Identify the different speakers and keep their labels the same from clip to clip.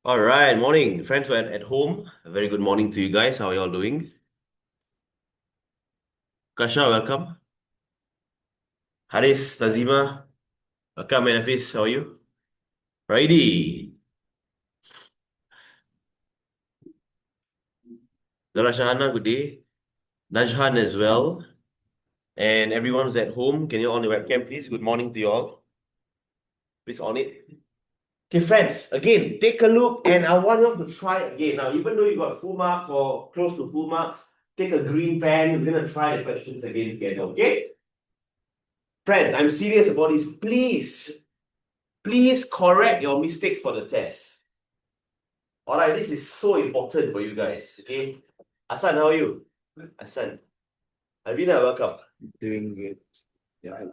Speaker 1: All right, morning, friends who are at home. A very good morning to you guys. How are you all doing? Kasha, welcome. Haris, Tazima, welcome, and Hafiz. How are you? Righty. Zara Shahana, good day. Najhan as well. And everyone who's at home, can you on the webcam, please? Good morning to you all. Please on it. Okay, friends, again, take a look and I want you to try again. Now, even though you got full marks or close to full marks, take a green pen. We're going to try the questions again together, okay? Friends, I'm serious about this. Please correct your mistakes for the test. All right, this is so important for you guys. Okay, Hassan, how are you? Hassan, Alvina, welcome.
Speaker 2: Doing good. Yeah.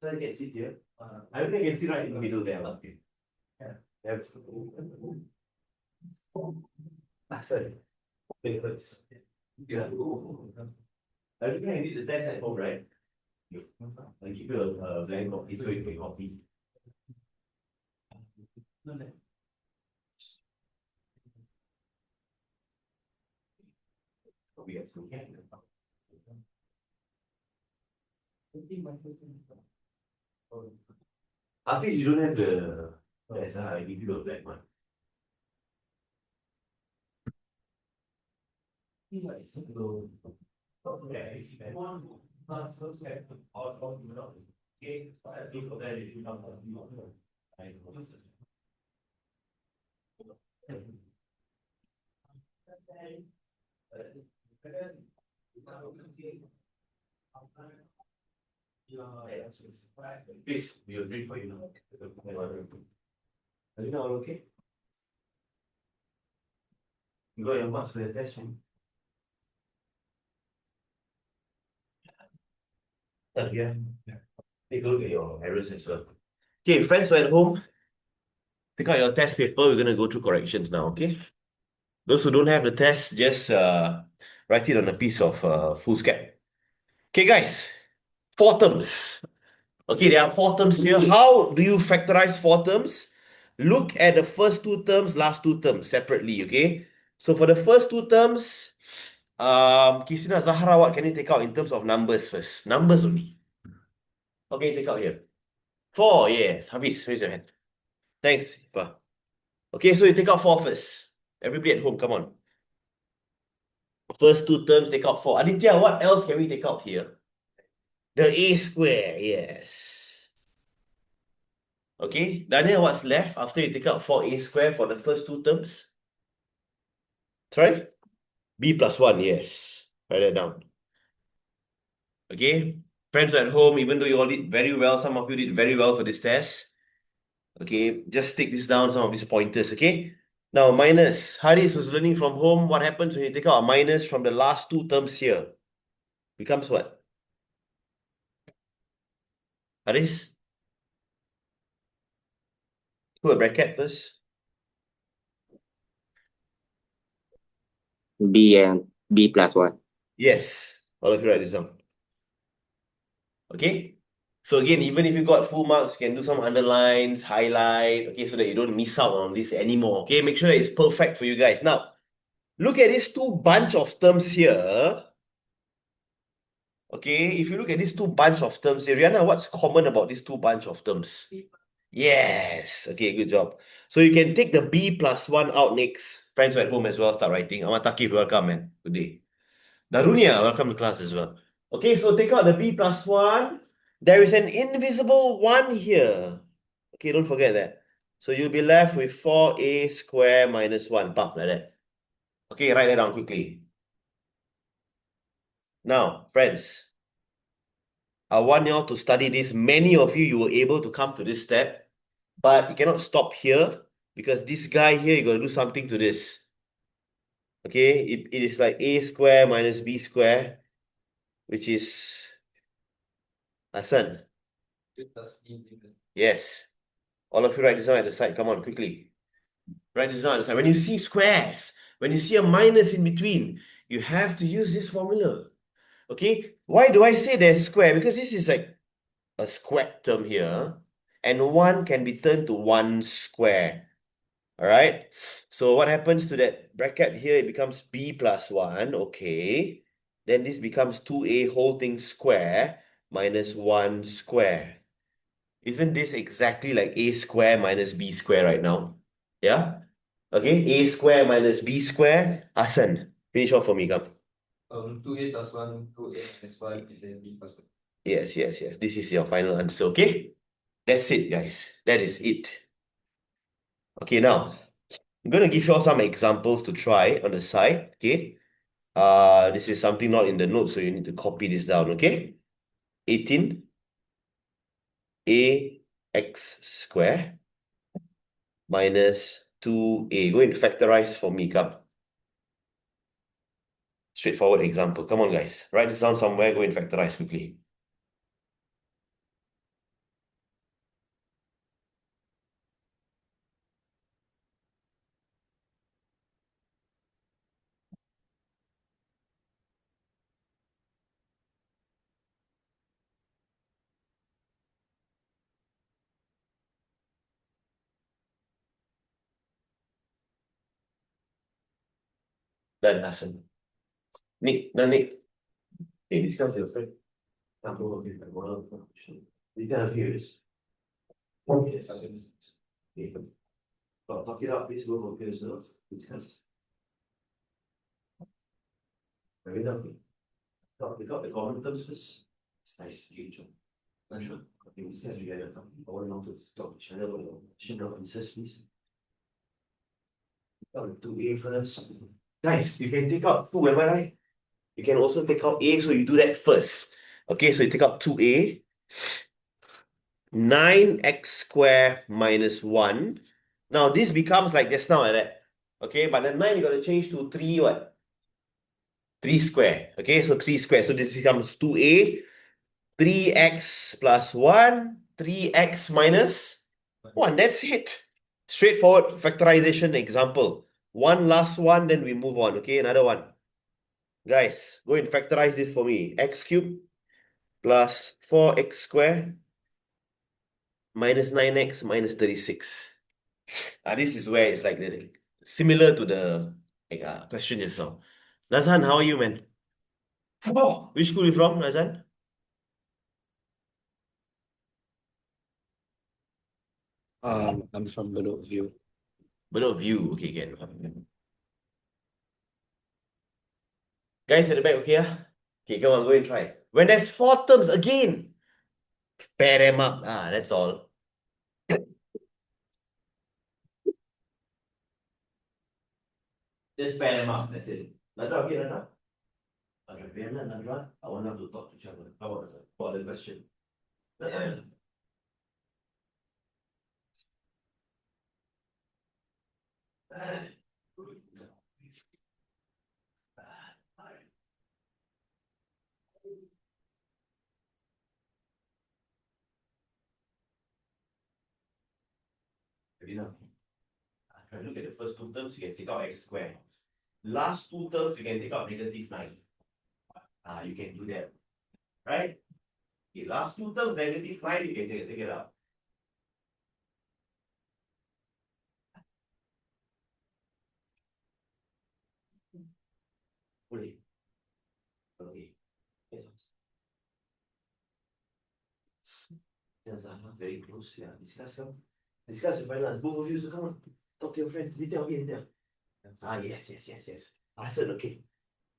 Speaker 1: Hassan, can sit here. Alvina can sit right in the middle there. Okay. Yeah. Hassan, play first. Yeah. Alvina, you did the test at home, right? I'll give you a blank copy so you can copy. We have some can. Hafiz, you don't have the test. I give you a black one. Please, we will read for you now. Are you now okay? You got your marks for the test, man? Yeah. Take a look at your errors as well. Okay, friends who are at home, pick out your test paper. We're going to go through corrections now, okay? Those who don't have the test, just write it on a piece of foolscap. Okay, guys, four terms. Okay, there are four terms here. How do you factorize four terms? Look at the first two terms, last two terms separately, okay? So for the first two terms, Kisina Zahra, what can you take out in terms of numbers first? Numbers only. Okay, take out here. Four, yes. Hafiz, raise your hand. Thanks, Ipa. Okay, so you take out four first. Everybody at home, come on. First two terms, take out four. Aditya, what else can we take out here? The A square, yes. Okay, Daniel, what's left after you take out 4A square for the first two terms? Sorry? B plus 1, yes. Write that down. Okay, friends at home, even though you all did very well, some of you did very well for this test. Okay, just take this down, some of these pointers, okay? Now, minus. Haris was learning from home. What happens when you take out a minus from the last two terms here? Becomes what? Haris? Put a bracket first.
Speaker 2: B and B plus 1.
Speaker 1: Yes. All of you write this down. Okay? So again, even if you got full marks, you can do some underlines, highlight, okay, so that you don't miss out on this anymore. Okay, make sure that it's perfect for you guys. Now, look at these two bunch of terms here. Okay, if you look at these two bunch of terms here, Rihanna, what's common about these two bunch of terms? Yes. Okay, good job. So you can take the B plus 1 out next. Friends who are at home as well, start writing. Amatakif, welcome, man. Good day. Darunia, welcome to class as well. Okay, so take out the B plus 1. There is an invisible 1 here. Okay, don't forget that. So you'll be left with 4A square minus 1. Pop, like that. Okay, write that down quickly. Now, friends, I want you all to study this. Many of you were able to come to this step, but you cannot stop here because this guy here, you got to do something to this. Okay, it is like A square minus B square, which is Hassan. Yes. All of you write this down at the side. Come on, quickly. Write this down at the side. When you see squares, when you see a minus in between, you have to use this formula. Okay? Why do I say there's square? Because this is like a square term here. and 1 can be turned to 1 square. All right. So what happens to that bracket here? It becomes b plus 1. Okay. Then this becomes 2a whole thing square minus 1 square. Isn't this exactly like a square minus b square right now? Yeah? Okay. A square minus b square. Hasan, finish off for me, come.
Speaker 2: 2a plus 1, 2a minus 1, and then b plus 1.
Speaker 1: Yes, yes, yes. This is your final answer. Okay. That's it, guys. That is it. Okay, now I'm gonna give you all some examples to try on the side. Okay. This is something not in the notes, so you need to copy this down, okay? 18 ax square minus 2a. Go and factorize for me, come. Straightforward example. Come on, guys. Write this down somewhere. Go and factorize quickly. Done, Hassan. Nick, no, Nick. Hey, this comes to your friend. I'm over here. You can't hear this. Yes, I see. Okay. Talk it up, please. Go for yourself. Very lovely. Pick up the common terms first. It's nice, Angel. Angel, I think this has together. I want to know to stop each other. Channel answers, please. Pick out 2A first. Guys, you can take out 2, am I right? You can also take out A, so you do that first. Okay, so you take out 2A. 9x squared minus 1. Now, this becomes like just now like that. Okay, but the 9 you got to change to 3 what? 3 square. Okay, so 3 square. So this becomes 2A. 3x plus 1, 3x minus 1. That's it. Straightforward factorization example. One last one, then we move on. Okay, another one. Guys, go and factorize this for me. X cubed plus 4x squared minus 9x minus 36. This is where it's like similar to the question just now. Nazan, how are you, man? Oh, which school you from, Nazan?
Speaker 2: I'm from Bedok View.
Speaker 1: Bedok View. Okay, can. Guys at the back, okay? Okay, come on, go and try. When there's 4 terms again, pair them up. That's all. Just pair them up. That's it. Nadra, okay, Nadra? Nadra, I want them to talk to each other. How about the question? You know, try to look at the first 2 terms, you can take out x squared. Last 2 terms, you can take out negative 9. You can do that. Right? The last 2 terms, negative 9, you can take it out. Boleh. Okay. Yes, I'm very close. Yeah, discuss come. Discuss your finance. Both of you, so come on. Talk to your friends. Detail, okay, detail. Yes. Hasan, okay.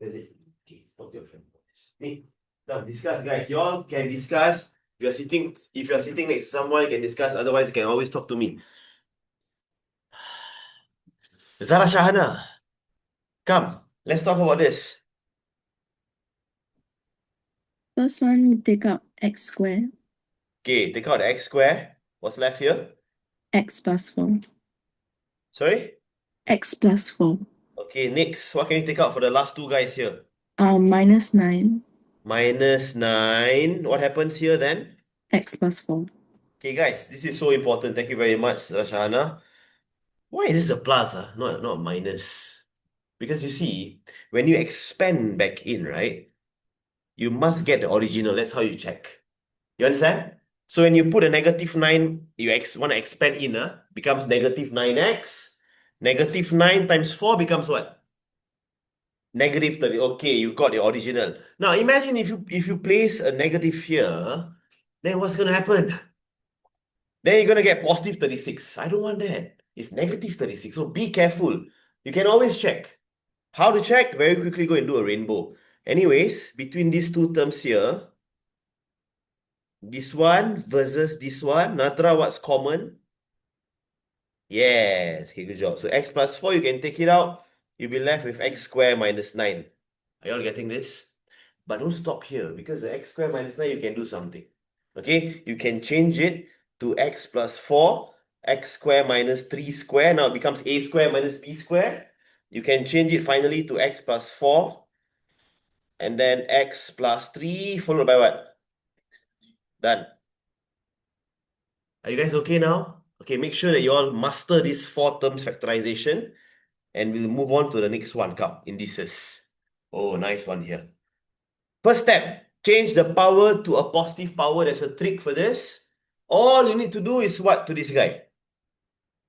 Speaker 1: That's it. Okay, talk to your friend about this. Hey, now discuss, guys. You all can discuss. If you're sitting next to someone, you can discuss. Otherwise, you can always talk to me. Zara Shahana, come. Let's talk about this.
Speaker 3: First one, you take out x squared,
Speaker 1: Okay, take out the x square. What's left here?
Speaker 3: x plus 4.
Speaker 1: Sorry?
Speaker 3: X plus 4.
Speaker 1: Okay, next. What can you take out for the last 2 guys here?
Speaker 3: Minus 9,
Speaker 1: Minus 9. What happens here then?
Speaker 3: x plus 4.
Speaker 1: Okay, guys, this is so important. Thank you very much, Rashana. Why is this a plus, not a minus? Because you see, when you expand back in, right, you must get the original. That's how you check. You understand? So when you put a negative 9, you want to expand in, becomes negative 9x. Negative 9 times 4 becomes what? Negative 30. Okay, you got the original. Now imagine if you place a negative here, then what's going to happen? Then you're going to get positive 36. I don't want that. It's negative 36. So be careful. You can always check. How to check? Very quickly go and do a rainbow. Anyways, between these two terms here, this one versus this one, Natra, what's common? Yes, okay, good job. So x plus 4, you can take it out. You'll be left with x squared minus 9. Are you all getting this? But don't stop here, because the x squared minus 9, you can do something. Okay, you can change it to x plus 4, x squared minus 3 squared. Now it becomes a squared minus b squared. You can change it finally to x plus 4, and then x plus 3, followed by what? Done. Are you guys okay now? Okay, make sure that you all master this 4 terms factorization, and we'll move on to the next one. Come, indices. Oh, nice one here. First step, change the power to a positive power. There's a trick for this. All you need to do is what to this guy?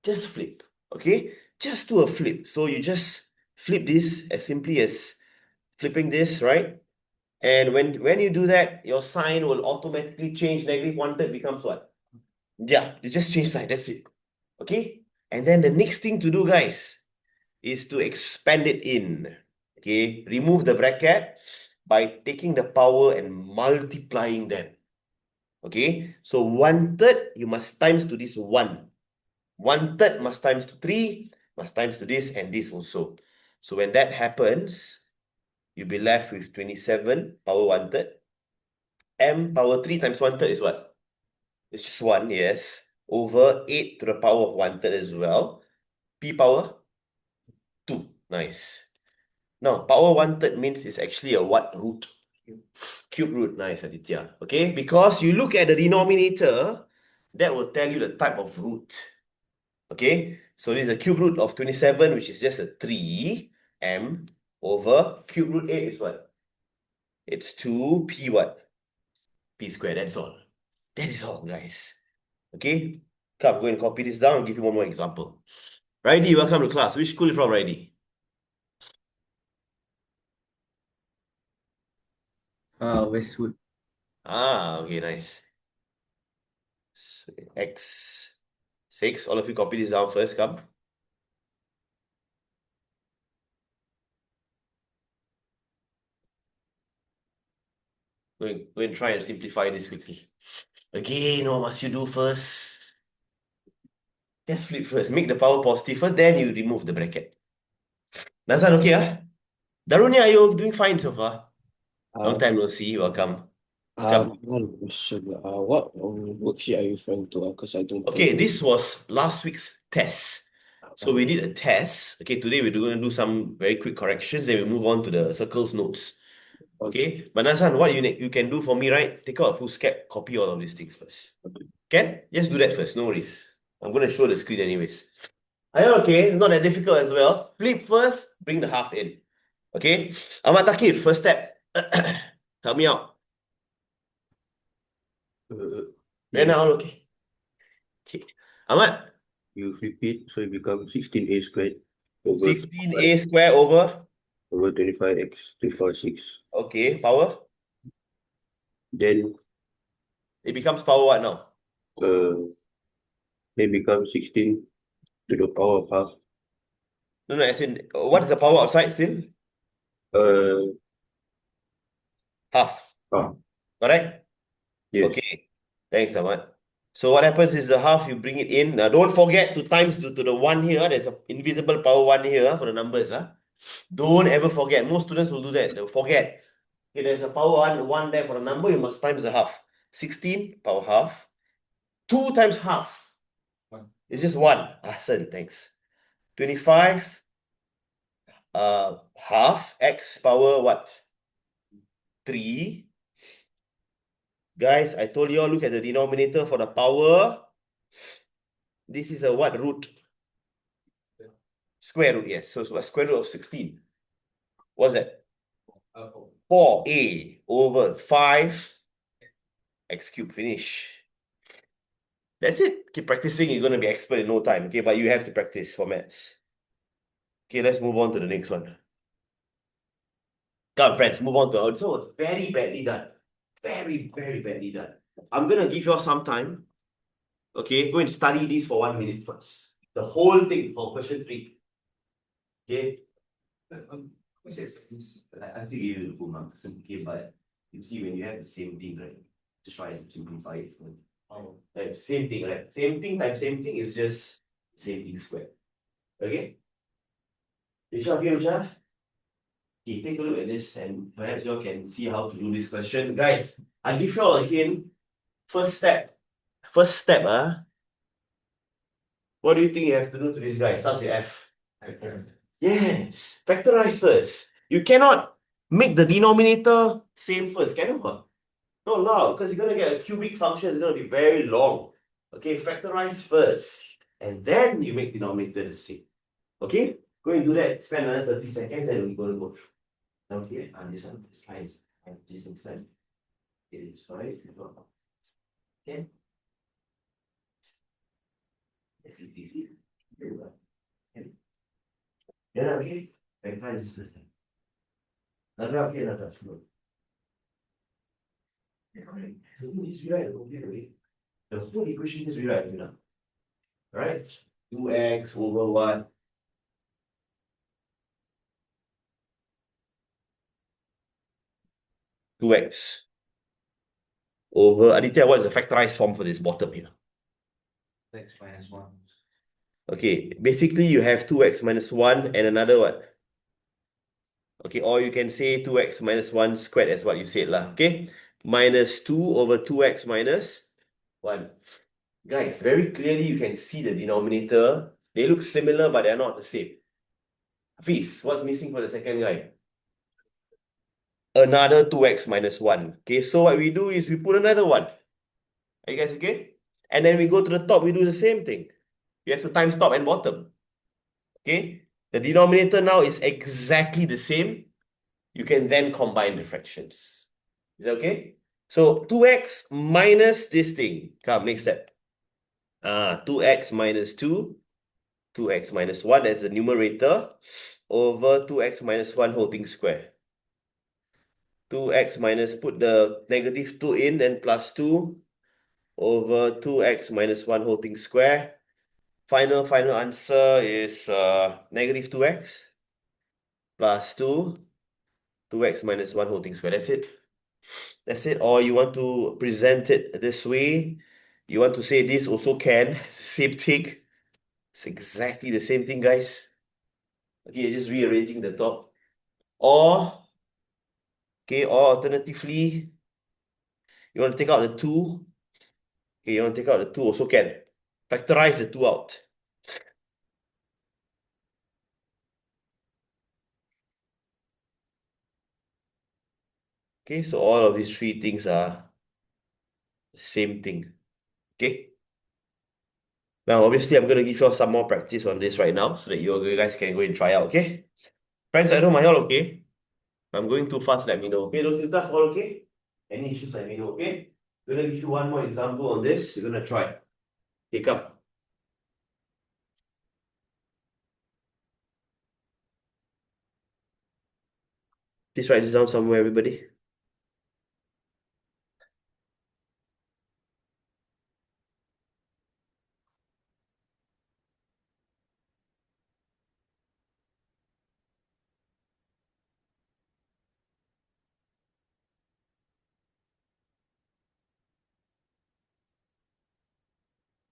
Speaker 1: Just flip, okay? Just do a flip. So you just flip this as simply as flipping this, right? And when you do that, your sign will automatically change. Negative 1/3 becomes what? Yeah, you just change sign. That's it. Okay? And then the next thing to do, guys, is to expand it in. Okay? Remove the bracket by taking the power and multiplying them. Okay? So 1/3, you must times to this 1. 1/3 must times to 3, must times to this and this also. So when that happens, you'll be left with 27 power 1/3. M power 3 times 1/3 is what? It's just 1, yes. Over 8 to the power of 1/3 as well. P power 2. Nice. Now, power 1/3 means it's actually a what root? Cube root. Nice, Aditya. Okay, because you look at the denominator, that will tell you the type of root. Okay, so this is a cube root of 27, which is just a 3m over cube root 8 is what? It's 2p what? P squared, that's all. That is all, guys. Okay, come, go and copy this down. I'll give you one more example. Righty, welcome to class. Which school are you from, Righty?
Speaker 2: Westwood.
Speaker 1: Ah, okay, nice. X6. All of you copy this down first, come. Go and try and simplify this quickly. Again, what must you do first? Just flip first. Make the power positive first, then you remove the bracket. Nazan, okay, Darunia, are you doing fine so far? Long time no see. Welcome. Come.
Speaker 4: One question. What worksheet are you referring to? Because I don't
Speaker 1: Okay,
Speaker 4: think
Speaker 1: this was last week's test. So we did a test. Okay, today we're going to do some very quick corrections, then we move on to the circles notes. Okay, but Nazan, what you can do for me, right? Take out a full scap, copy all of these things first. Can? Just do that first, no worries. I'm going to show the screen anyways. Are you okay? Not that difficult as well. Flip first, bring the half in. Okay? Ahmad Takif, first step. Help me out. Then all okay. Okay. Ahmad,
Speaker 4: you flip it, so it becomes 16a squared over
Speaker 1: 16a square over.
Speaker 4: 25x to the power 6.
Speaker 1: Okay, power.
Speaker 4: Then
Speaker 1: It becomes power what now?
Speaker 4: it becomes 16 to the power of half.
Speaker 1: No, as in, what is the power outside still?
Speaker 4: Uh,
Speaker 1: Half.
Speaker 4: ah,
Speaker 1: Correct?
Speaker 4: yes.
Speaker 1: Okay. Thanks, Ahmad. So what happens is the half, you bring it in. Now, don't forget to times to the 1 here. There's an invisible power 1 here for the numbers. Don't ever forget. Most students will do that. They'll forget. Okay, there's a power 1 there for the number. You must times the half. 16 power half. 2 times half. It's just 1. Ahsan, thanks. 25 half. X power what? 3. Guys, I told you all, look at the denominator for the power. This is a what root? Square root, yes. So what square root of 16? What's that? 4a over 5 x cubed. Finish. That's it. Keep practicing. You're going to be expert in no time. Okay, but you have to practice for maths. Okay, let's move on to the next one. Come on, friends, move on to so it's very badly done. Very, very badly done. I'm going to give you all some time. Okay, go and study this for 1 minute first. The whole thing for question 3. Okay,
Speaker 2: What's it? It's
Speaker 1: I still give you the full marks. Okay, but you see when you have the same thing, right? Just try and simplify it. Like same thing, right? Same thing times same thing is just same thing squared. Okay? Risha, okay, Risha? Okay, take a look at this and perhaps you all can see how to do this question. Guys, I'll give you all a hint. First step. What do you think you have to do to this guy? Starts with F. Yes, factorize first. You cannot make the denominator same first, cannot? Not allowed, because you're going to get a cubic function, it's going to be very long. Okay, factorize first, and then you make denominator the same. Okay, go and do that, spend another 30 seconds, and we're going to go through. Okay, and this one, this line is, this inside, it is, right? Okay, let's keep this here. Okay. Yeah, okay, factorize this first. Okay, that's good. Correct. So this rewrite the whole thing already. The whole equation is rewrite now. Right? 2x over what? Two x over Aditya, what is the factorized form for this bottom here?
Speaker 2: X minus 1.
Speaker 1: Okay, basically you have 2x minus 1 and another what? Okay, or you can say 2x minus 1 squared as what you said lah. Okay, minus 2 over 2x minus 1. Guys, very clearly you can see the denominator. They look similar, but they're not the same. Hafiz, what's missing for the second guy? Another 2x minus 1. Okay, so what we do is we put another 1. Are you guys okay? And then we go to the top, we do the same thing. You have to times top and bottom. Okay? The denominator now is exactly the same. You can then combine the fractions. Is that okay? So 2x minus this thing. Come, next step. 2x minus 2. 2x minus 1, that's the numerator. Over 2x minus 1 whole thing square. 2x minus, put the negative 2 in, then plus 2 over 2x minus 1 whole thing square. Final answer is negative 2x plus 2, 2x minus 1 whole thing square. That's it. That's it. Or you want to present it this way. You want to say this also can. It's the same thing. It's exactly the same thing, guys. Okay, you're just rearranging the top. Or, okay, or alternatively, you want to take out the 2. Okay, you want to take out the 2 also can. Factorize the 2 out. Okay, so all of these 3 things are the same thing. Okay. Now, obviously, I'm going to give you all some more practice on this right now so that you guys can go and try out, okay? Friends at home, are you all okay? I'm going too fast, let me know. Okay, those in class, all okay? Any issues, let me know, okay? I'm going to give you one more example on this. You're going to try. Okay, come. Please write this down somewhere, everybody.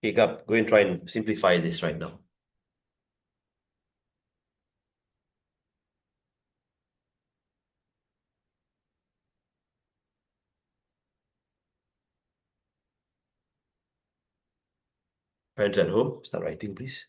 Speaker 1: Okay, come. Go and try and simplify this right now. Parents at home, start writing, please.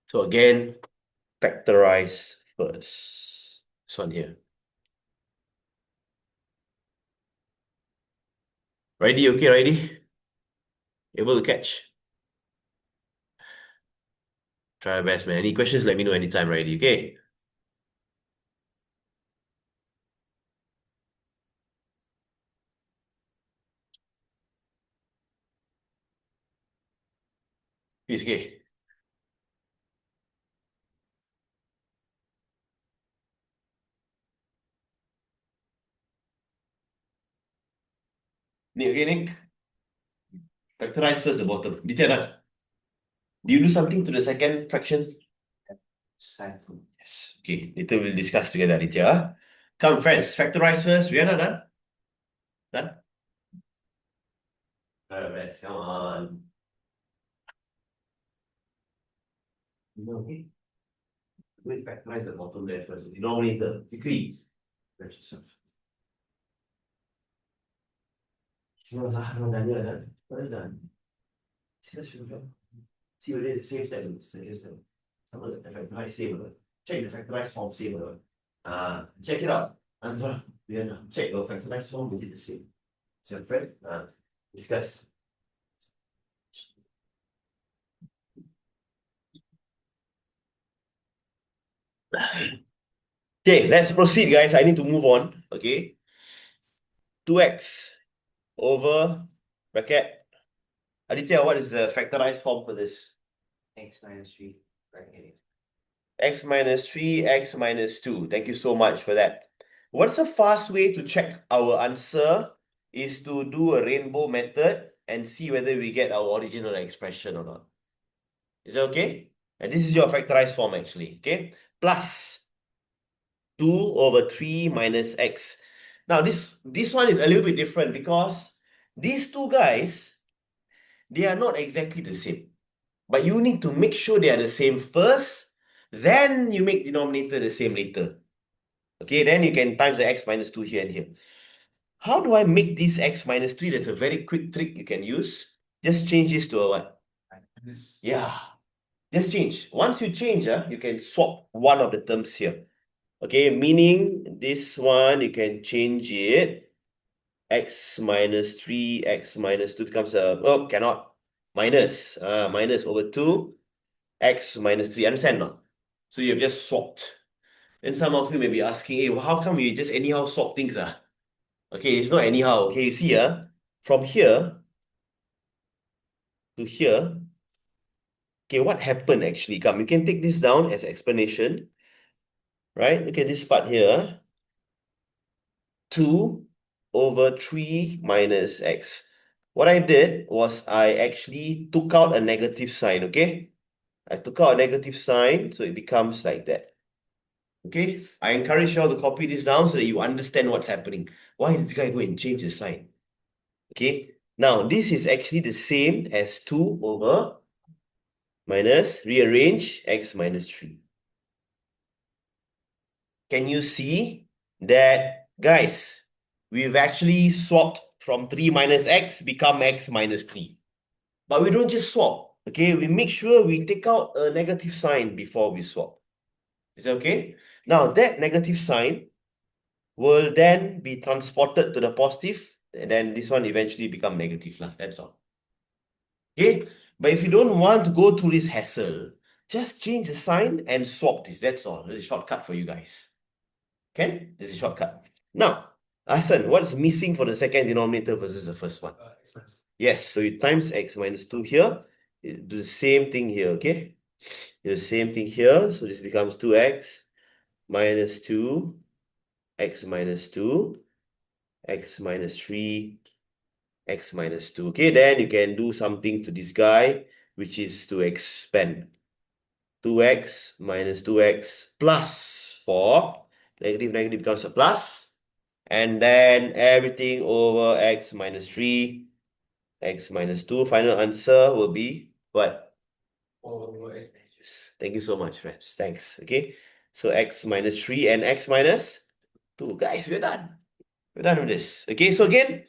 Speaker 1: So again, factorize first. This one here. Ready? Okay, ready? Able to catch? Try your best, man. Any questions, let me know anytime, ready? Okay? Please, okay. Nick, okay, Nick? Factorize first the bottom. Ditya, done. Do you do something to the second fraction? Yes. Okay, later we'll discuss together, Aditya. Come, friends, factorize first. We are not done. Done? Alright, guys, come on. No, okay. We'll factorize the bottom there first. Denominator, quickly. Let yourself. Sila Zahra Daniel dan Pada dan Sila sudah see whether it's the same step sama the factorize same or not. Check the factorize form same or not. Check it out. Andra, Diana, check the factorize form, is it the same? It's your friend. Discuss. Okay, let's proceed, guys. I need to move on. Okay. 2x over bracket. Aditya, what is the factorized form for this?
Speaker 2: X minus 3 bracket.
Speaker 1: X minus 3, x minus 2. Thank you so much for that. What's a fast way to check our answer is to do a rainbow method and see whether we get our original expression or not. Is that okay? And this is your factorized form actually, okay? Plus 2 over 3 minus x. Now this one is a little bit different because these two guys, they are not exactly the same. But you need to make sure they are the same first, then you make denominator the same later. Okay, then you can times the x minus 2 here and here. How do I make this x minus 3? There's a very quick trick you can use. Just change this to a what? Yeah, just change. Once you change, you can swap one of the terms here. Okay, meaning this one, you can change it. X minus 3, x minus 2 becomes a, oh, cannot. Minus over 2, x minus 3. Understand now? So you have just swapped. And some of you may be asking, hey, well, how come you just anyhow swap things? Okay, it's not anyhow. Okay, you see, from here to here, okay, what happened actually? Come, you can take this down as explanation, right? Look at this part here. 2 over 3 minus x. What I did was I actually took out a negative sign, okay? I took out a negative sign, so it becomes like that. Okay? I encourage you all to copy this down so that you understand what's happening. Why did this guy go and change the sign? Okay? Now, this is actually the same as 2 over minus, rearrange, x minus 3. Can you see that, guys, we've actually swapped from 3 minus x become x minus 3. But we don't just swap, okay? We make sure we take out a negative sign before we swap. Is that okay? Now, that negative sign will then be transported to the positive, and then this one eventually become negative. That's all. Okay? But if you don't want to go through this hassle, just change the sign and swap this. That's all. There's a shortcut for you guys. Okay? There's a shortcut. Now, Hassan, what's missing for the second denominator versus the first one? Yes, so you times x minus 2 here. You do the same thing here, okay? Do the same thing here. So this becomes 2x minus 2, x minus 2, x minus 3, x minus 2. Okay, then you can do something to this guy, which is to expand. 2x minus 2x plus 4. Negative becomes a plus. And then everything over x minus 3, x minus 2. Final answer will be what? Thank you so much, friends. Thanks. Okay, so x minus 3 and x minus 2. Guys, we're done. We're done with this. Okay, so again,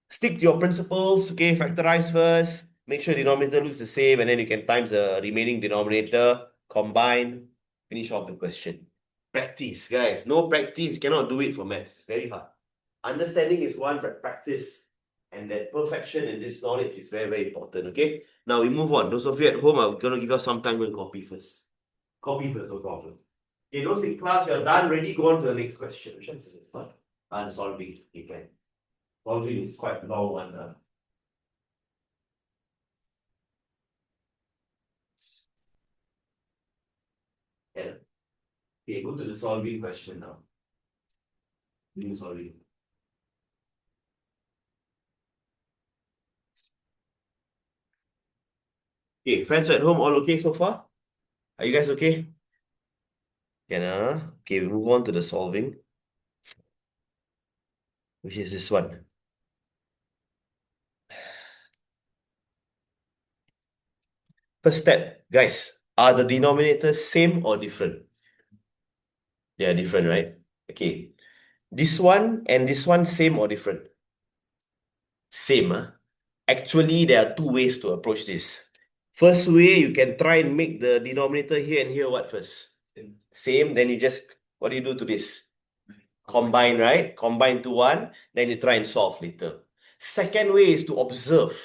Speaker 1: stick to your principles. Okay, factorize first. Make sure denominator looks the same, and then you can times the remaining denominator. combine, finish off the question. Practice, guys. No practice, cannot do it for maths. It's very hard. Understanding is one, but practice. And that perfection and this knowledge is very, very important. Okay. Now we move on. Those of you at home, I'm gonna give you some time to copy first. Copy first, no problem. Okay, those in class, you're done, ready, go on to the next question. Which one is it? What? Solving. You can. Solving is quite a long one. Yeah. Okay, go to the solving question now. Doing solving. Okay, friends at home, all okay so far? Are you guys okay? Can okay, we move on to the solving, which is this one. First step, guys, are the denominators same or different? They are different, right? Okay. This one and this one same or different? Same, huh? Actually, there are two ways to approach this. First way, you can try and make the denominator here and here what first? Same, then you just, what do you do to this? Combine, right? Combine to one, then you try and solve later. Second way is to observe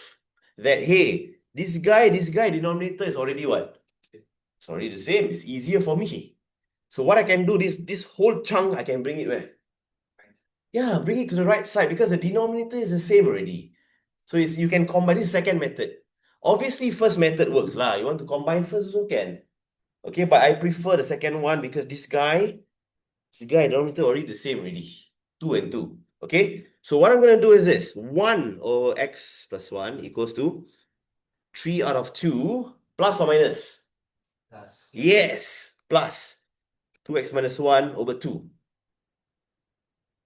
Speaker 1: that, hey, this guy, denominator is already what? It's already the same. It's easier for me. So what I can do, this whole chunk, I can bring it where? Yeah, bring it to the right side because the denominator is the same already. So you can combine this second method. Obviously, first method works lah. You want to combine first also can. Okay, but I prefer the second one because this guy, denominator already the same already. 2 and 2. Okay, so what I'm going to do is this. 1 over x plus 1 equals to 3 out of 2 plus or minus?
Speaker 2: Plus.
Speaker 1: Yes, plus 2x minus 1 over 2.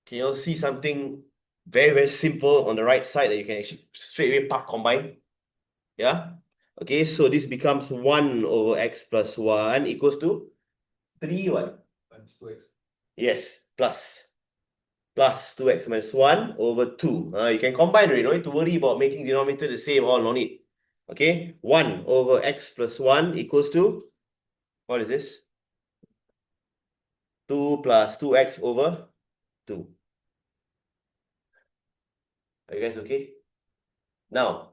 Speaker 1: Can you all see something very, very simple on the right side that you can actually straight away combine? Yeah? Okay, so this becomes 1 over x plus 1 equals to 3 what?
Speaker 2: Times 2x.
Speaker 1: Yes, plus 2x minus 1 over 2. You can combine already, no need to worry about making denominator the same, all no need. Okay, 1 over x plus 1 equals to, what is this? 2 plus 2x over 2. Are you guys okay? Now,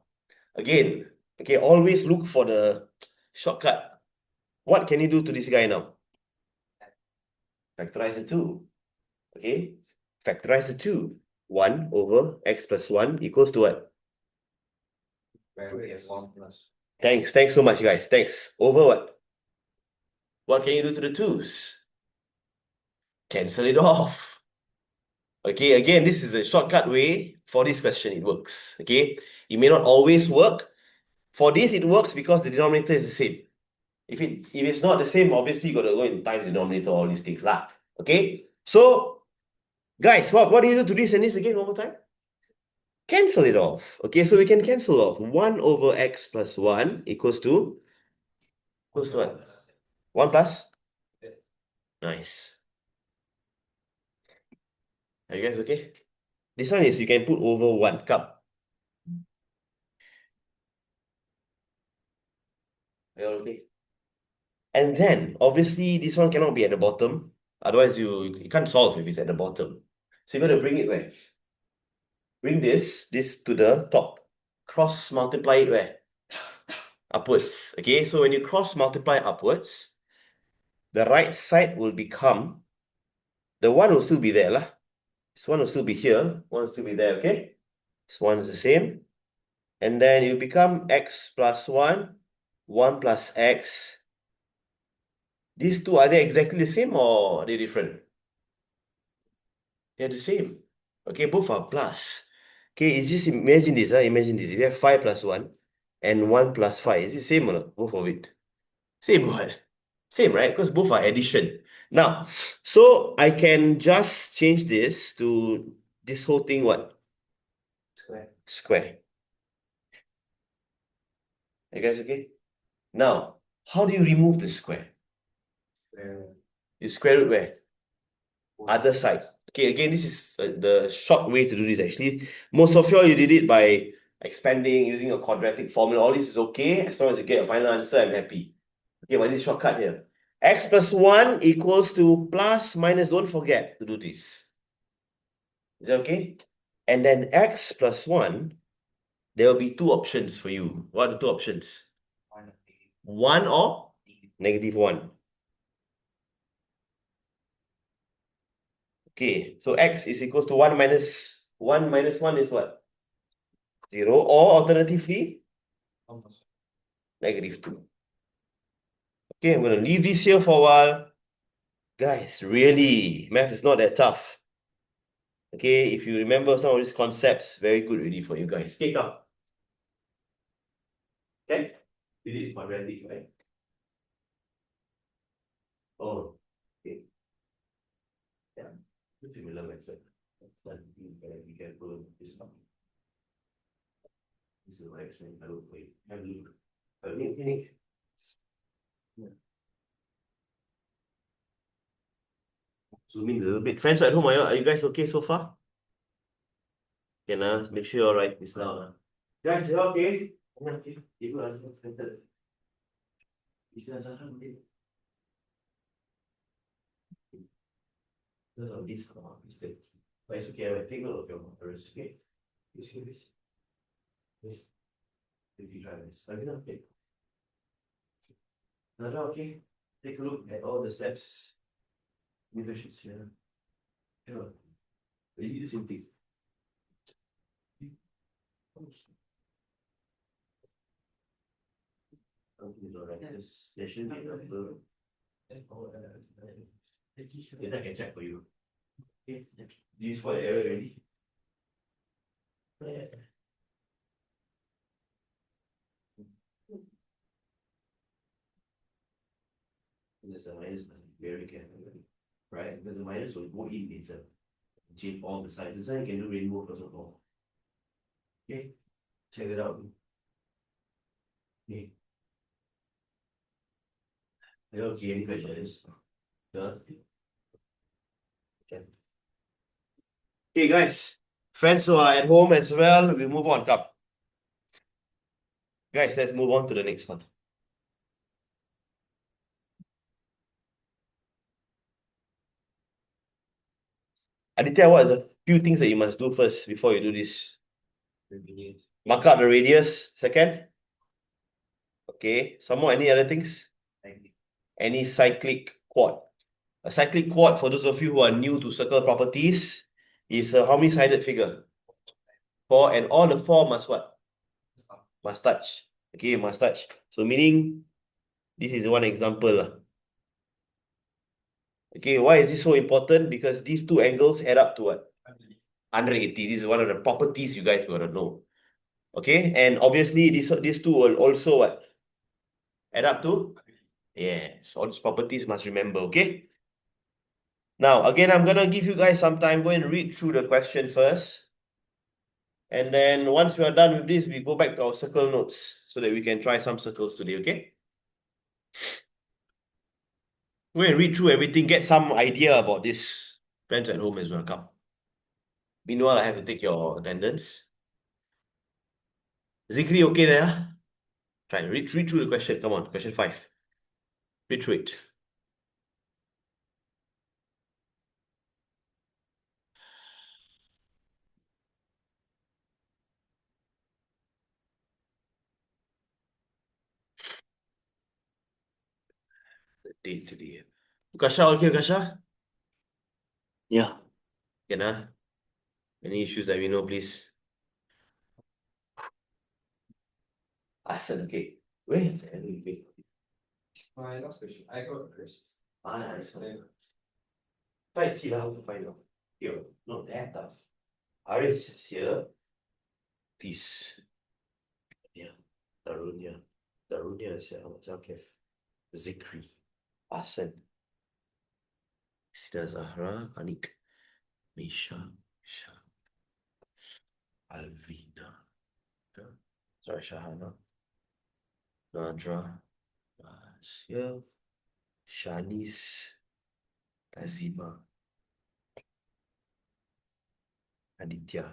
Speaker 1: again, okay, always look for the shortcut. What can you do to this guy now? Factorize the 2. Okay, factorize the 2. 1 over x plus 1 equals to what?
Speaker 2: Where we have 1 plus.
Speaker 1: Thanks so much, guys. Thanks. Over what? What can you do to the 2's? Cancel it off. Okay, again, this is a shortcut way. For this question, it works. Okay, it may not always work. For this, it works because the denominator is the same. If it's not the same, obviously you got to go in times denominator, all these things lah. Okay, so guys, what do you do to this and this again one more time? Cancel it off. Okay, so we can cancel off 1 over x plus 1 equals to what? 1 plus? Nice. Are you guys okay? This one is you can put over 1 cup. Are you all okay? And then, obviously, this one cannot be at the bottom. Otherwise, you can't solve if it's at the bottom. So you got to bring it where? Bring this to the top. Cross multiply it where? Upwards. Okay, so when you cross multiply upwards, the right side will become, the 1 will still be there lah. This 1 will still be here, 1 will still be there, okay? This 1 is the same. And then you become x plus 1, 1 plus x. These two, are they exactly the same or are they different? They're the same. Okay, both are plus. Okay, it's just imagine this. Imagine this. If you have 5 plus 1 and 1 plus 5, is it same or not? Both of it. Same what? Same, right? Because both are addition. Now, so I can just change this to this whole thing what? Square. Are you guys okay? Now, how do you remove the square? You square root where? Other side. Okay, again, this is the short way to do this actually. Most of you did it by expanding, using a quadratic formula. All this is okay. As long as you get a final answer, I'm happy. Okay, what is shortcut here? X plus 1 equals to plus minus. Don't forget to do this. Is that okay? And then x plus 1, there will be two options for you. What are the two options? 1 or -1. Okay, so x is equals to 1 minus 1 minus 1 is what? 0, or alternatively, -2. Okay, I'm going to leave this here for a while. Guys, really, math is not that tough. Okay, if you remember some of these concepts, very good really for you guys. Okay, come. Okay, you did quadratic, right? Oh, okay. Yeah, similar method. But you better be careful with this one. This is my extent. I look for you. Have a look. Okay. Zoom in a little bit. Friends at home, are you guys okay so far? Can make sure you're right this now. Guys, you okay? Okay. You are okay. Because of this mistake. But it's okay, I will take note of your errors, okay? Please. If you try this. Are you not okay? Nada, okay? Take a look at all the steps. Negotiations here. Sure. You do the same thing. There should be a blur. Then I can check for you. Okay. Do you spot the error already? Just a minus, very careful. Right? Then the minus will go in later. Change all the sizes. Then you can do rainbow first of all. Okay. Check it out. Okay. Okay, any questions? Yeah. Okay. Okay, guys. Friends who are at home as well, we move on. Come. Guys, let's move on to the next one. Aditya, what are the few things that you must do first before you do this? Mark out the radius. Second. Okay. Some more, any other things? Any cyclic quad. A cyclic quad, for those of you who are new to circle properties, is a how many sided figure? 4, and all the 4 must what? Must touch. Okay, must touch. So meaning, this is one example. Okay, why is this so important? Because these two angles add up to what? 180. This is one of the properties you guys gotta know. Okay, and obviously these two will also what? Add up to? Yes, all these properties must remember, okay? Now, again, I'm gonna give you guys some time. Go and read through the question first. And then once we are done with this, we go back to our circle notes so that we can try some circles today, okay? Go and read through everything, get some idea about this. Friends at home as well, come. Meanwhile, I have to take your attendance. Zikri, okay there? Try, read through the question. Come on, question 5. Read through it. The date today. Kasha, okay, Kasha?
Speaker 4: Yeah.
Speaker 1: Can any issues that we know, please? Asan, okay. Wait.
Speaker 2: My last question. I got questions.
Speaker 1: Nice. Try to see how to find out. Here, not that tough. Aris is here. Peace. Yeah. Tarunya. Tarunya is here. Macam Zikri. Asan. Sida Zahra. Anik. Misha. Shah. Alvina. Sorry, Shahana. Nadra. Here. Shanice. Azima. Aditya.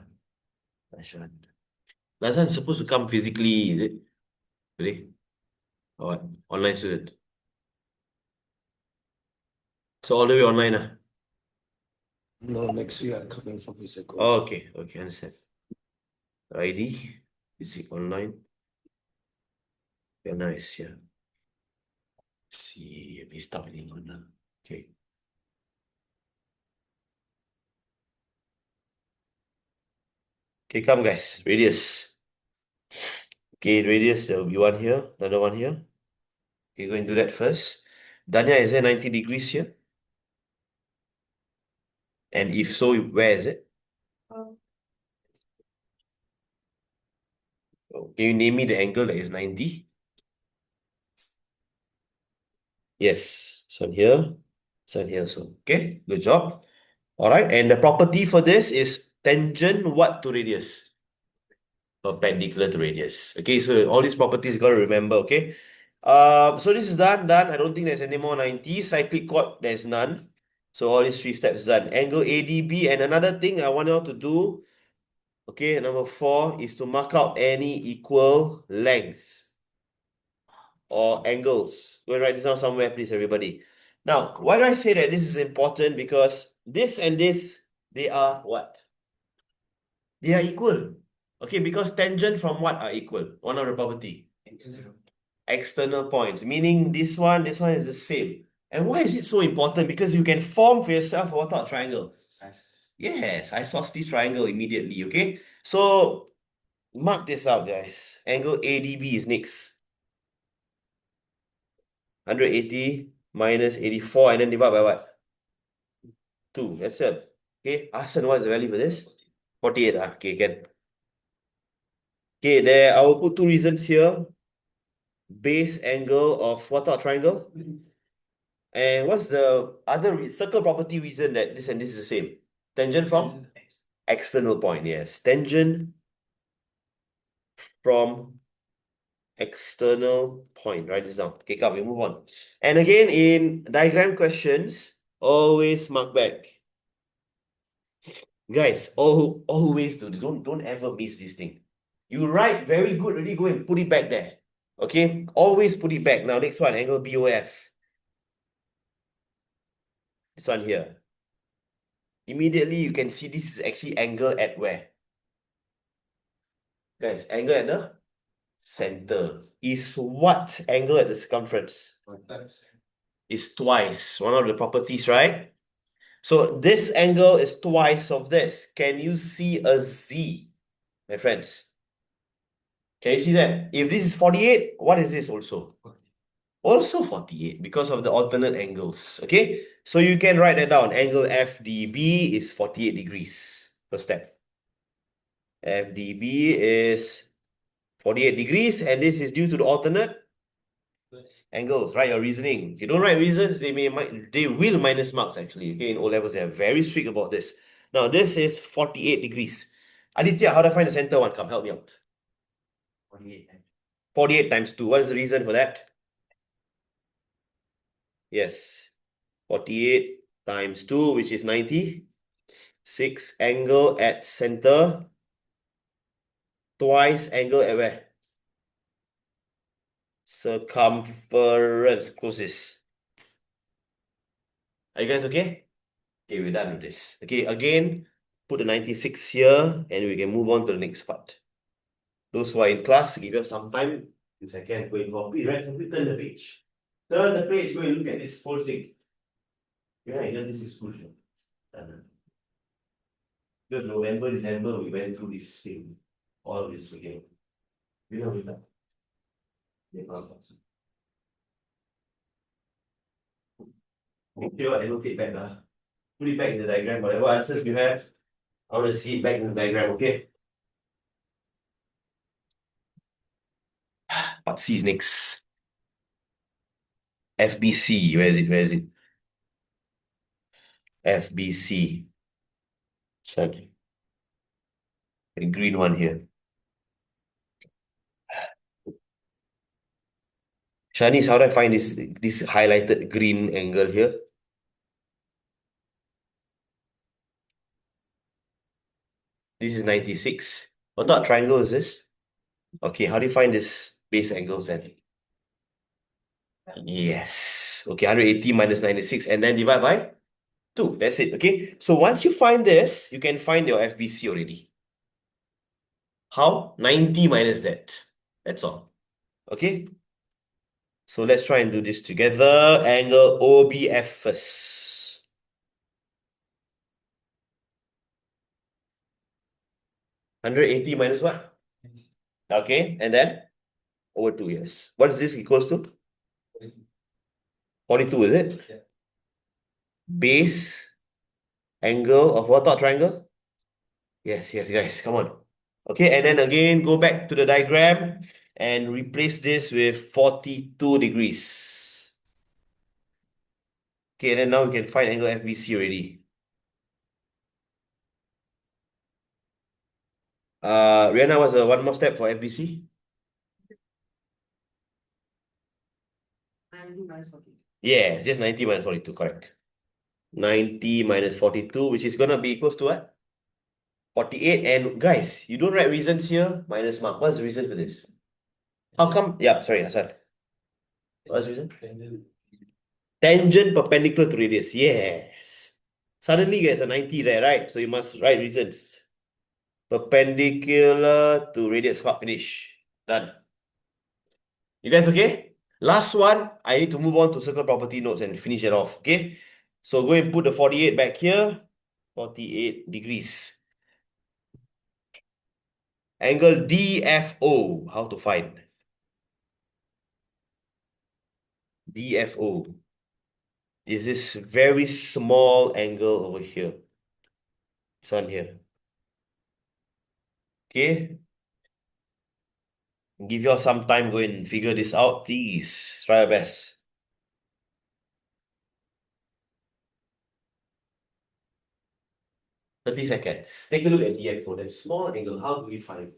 Speaker 1: Nashan. Nazan supposed to come physically, is it? Today? Or what? Online student. So all the way online.
Speaker 4: No, next week I'm coming from physical.
Speaker 1: Oh, okay, understand. ID, is it online? Yeah, nice, yeah. See, we stop it on now. Okay. Okay, come guys, radius. Okay, radius, there will be one here, another one here. Okay, go and do that first. Danya, is there 90 degrees here? And if so, where is it? Oh, can you name me the angle that is 90? Yes, this one here, this one here. So, okay, good job. All right, and the property for this is tangent what to radius? Perpendicular to radius. Okay, so all these properties you got to remember, okay? So this is done. I don't think there's any more 90. Cyclic chord, there's none. So all these three steps done. Angle ADB, and another thing I want you all to do, okay, number 4 is to mark out any equal lengths or angles. Go and write this down somewhere, please, everybody. Now, why do I say that this is important? Because this and this, they are what? They are equal. Okay, because tangent from what are equal? One of the property. External points, meaning this one is the same. And why is it so important? Because you can form for yourself what type of triangle? Yes, isosceles triangle immediately, okay? So, mark this out, guys. Angle ADB is next. 180 minus 84 and then divide by what? 2, that's it. Okay, Ahsan, what's the value for this? 48, okay, can. Okay, there, I will put 2 reasons here. Base angle of what type of triangle? And what's the other circle property reason that this and this is the same? Tangent from? External point, yes. Tangent from external point. Write this down. Okay, come, we move on. And again, in diagram questions, always mark back. Guys, always don't ever miss this thing. You write very good, already go and put it back there. Okay, always put it back. Now, next one, angle BOF. This one here. Immediately, you can see this is actually angle at where? Guys, angle at the center. Is what angle at the circumference? Is twice. One of the properties, right? So this angle is twice of this. Can you see a Z, my friends? Can you see that? If this is 48, what is this also? Also 48 because of the alternate angles. Okay, so you can write that down. Angle FDB is 48 degrees. First step. FDB is 48 degrees, and this is due to the alternate angles. Write your reasoning. If you don't write reasons, they will minus marks actually. Okay, in O levels, they are very strict about this. Now, this is 48 degrees. Aditya, how do I find the center one? Come help me out. 48 times 2. What is the reason for that? Yes. 48 times 2, which is 90. 6 angle at center. Twice angle at where? Circumference. Close this. Are you guys okay? Okay, we're done with this. Okay, again, put the 96 here and we can move on to the next part. Those who are in class, give us some time. 2 seconds, go in copy, right? Turn the page. Turn the page, go and look at this whole thing. Yeah, this is cool. Because November, December, we went through this thing. All this again. You know, with that. Okay, annotate back. Put it back in the diagram. Whatever answers you have, I want to see it back in the diagram, okay? Part C is next. FBC, where is it? Where is it? FBC. Sorry. The green one here. Shanice, how do I find this highlighted green angle here? This is 96. What triangle is this? Okay, how do you find this base angles then? Yes. Okay, 180 minus 96, and then divide by 2. That's it, okay? So once you find this, you can find your FBC already. How? 90 minus that. That's all. Okay? So let's try and do this together. Angle OBF first. 180 minus what? Okay, and then over 2 years. What is this equals to? 42, is it?
Speaker 2: Yeah.
Speaker 1: Base angle of what triangle? Yes, guys, come on. Okay, and then again, go back to the diagram and replace this with 42 degrees. Okay, and then now we can find angle FBC already. Rihanna, what's the one more step for FBC?
Speaker 2: 90 minus 42.
Speaker 1: Yes, just 90 minus 42, correct. 90 minus 42, which is going to be equals to what? 48. And guys, you don't write reasons here, minus mark. What's the reason for this? How come? Yeah, sorry, Hassan. What's the reason? Tangent perpendicular to radius. Yes. Suddenly there's a 90 there, right? So you must write reasons. Perpendicular to radius. Finish. Done. You guys okay? Last one, I need to move on to circle property notes and finish it off, okay? So go and put the 48 back here. 48 degrees. Angle DFO. How to find? DFO is this very small angle over here. This one here. Okay? Give you all some time, go and figure this out, please. Try your best. Thirty seconds. Take a look at DFO. That small angle, how do we find?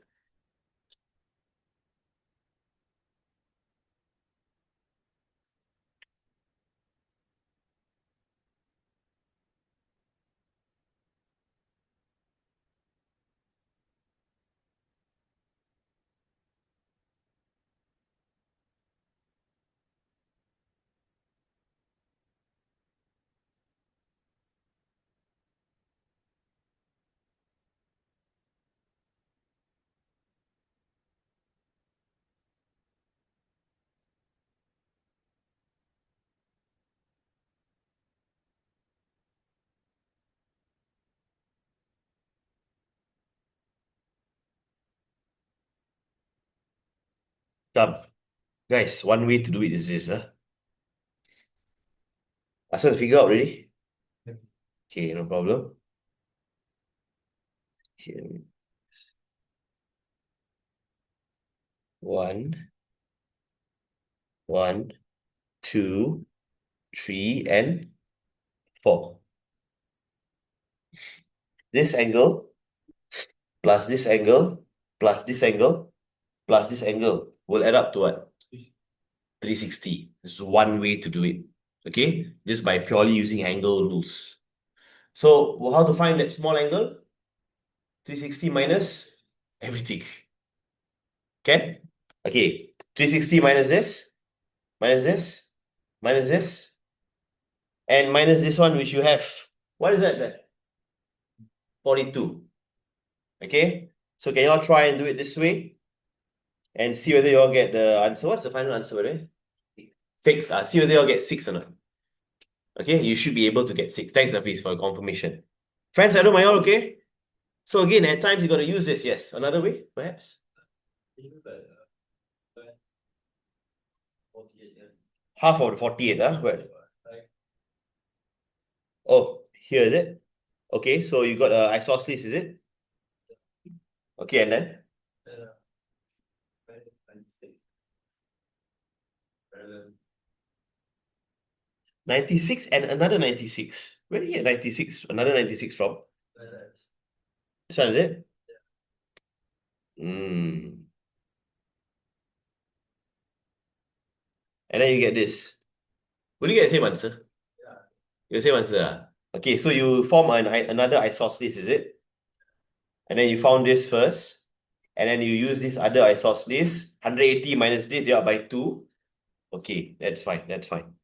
Speaker 1: Come. Guys, one way to do it is this. Asal figure out already? Okay, no problem. Okay. 1, 1, 2, 3, and 4. This angle plus this angle plus this angle plus this angle will add up to what? 360. This is one way to do it. Okay? Just by purely using angle rules. So how to find that small angle? 360 minus everything. Okay? Okay. 360 minus this, minus this, minus this, and minus this one which you have. What is that then? 42. Okay? So can you all try and do it this way? And see whether you all get the answer. What's the final answer, right? 6. See whether you all get 6 or not. Okay, you should be able to get 6. Thanks, Hafiz, for confirmation. Friends, I don't mind all, okay? So again, at times you got to use this, yes. Another way, perhaps? Half of the 48, where? Oh, here is it? Okay, so you got a isosceles, is it? Okay, and then? 96 and another 96. Where did you get 96? Another 96 from? This one, is it? And then you get this. Will you get the same answer? You get the same answer. Okay, so you form another isosceles, is it? And then you found this first. And then you use this other isosceles. 180 minus this divided by 2. Okay, that's fine. That's fine.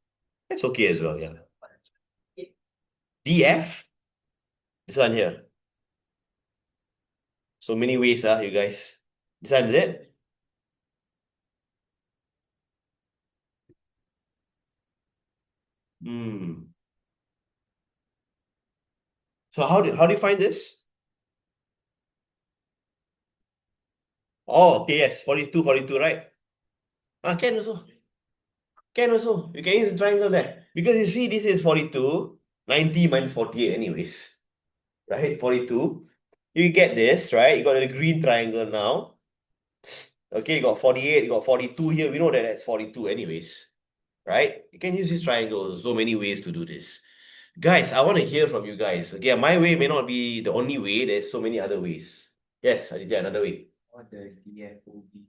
Speaker 1: That's okay as well, yeah. DF, this one here. So many ways, you guys. This one is it? Hmm. So how do you find this? Oh, okay, yes, 42, 42, right? Can also. Can also. You can use the triangle there. Because you see, this is 42, 90 minus 48 anyways. Right? 42. You get this, right? You got a green triangle now. Okay, you got 48, you got 42 here. We know that that's 42 anyways. Right? You can use this triangle. There's so many ways to do this. Guys, I want to hear from you guys. Okay, my way may not be the only way. There's so many other ways. Yes, Aditya, another way.
Speaker 2: What the DFOB?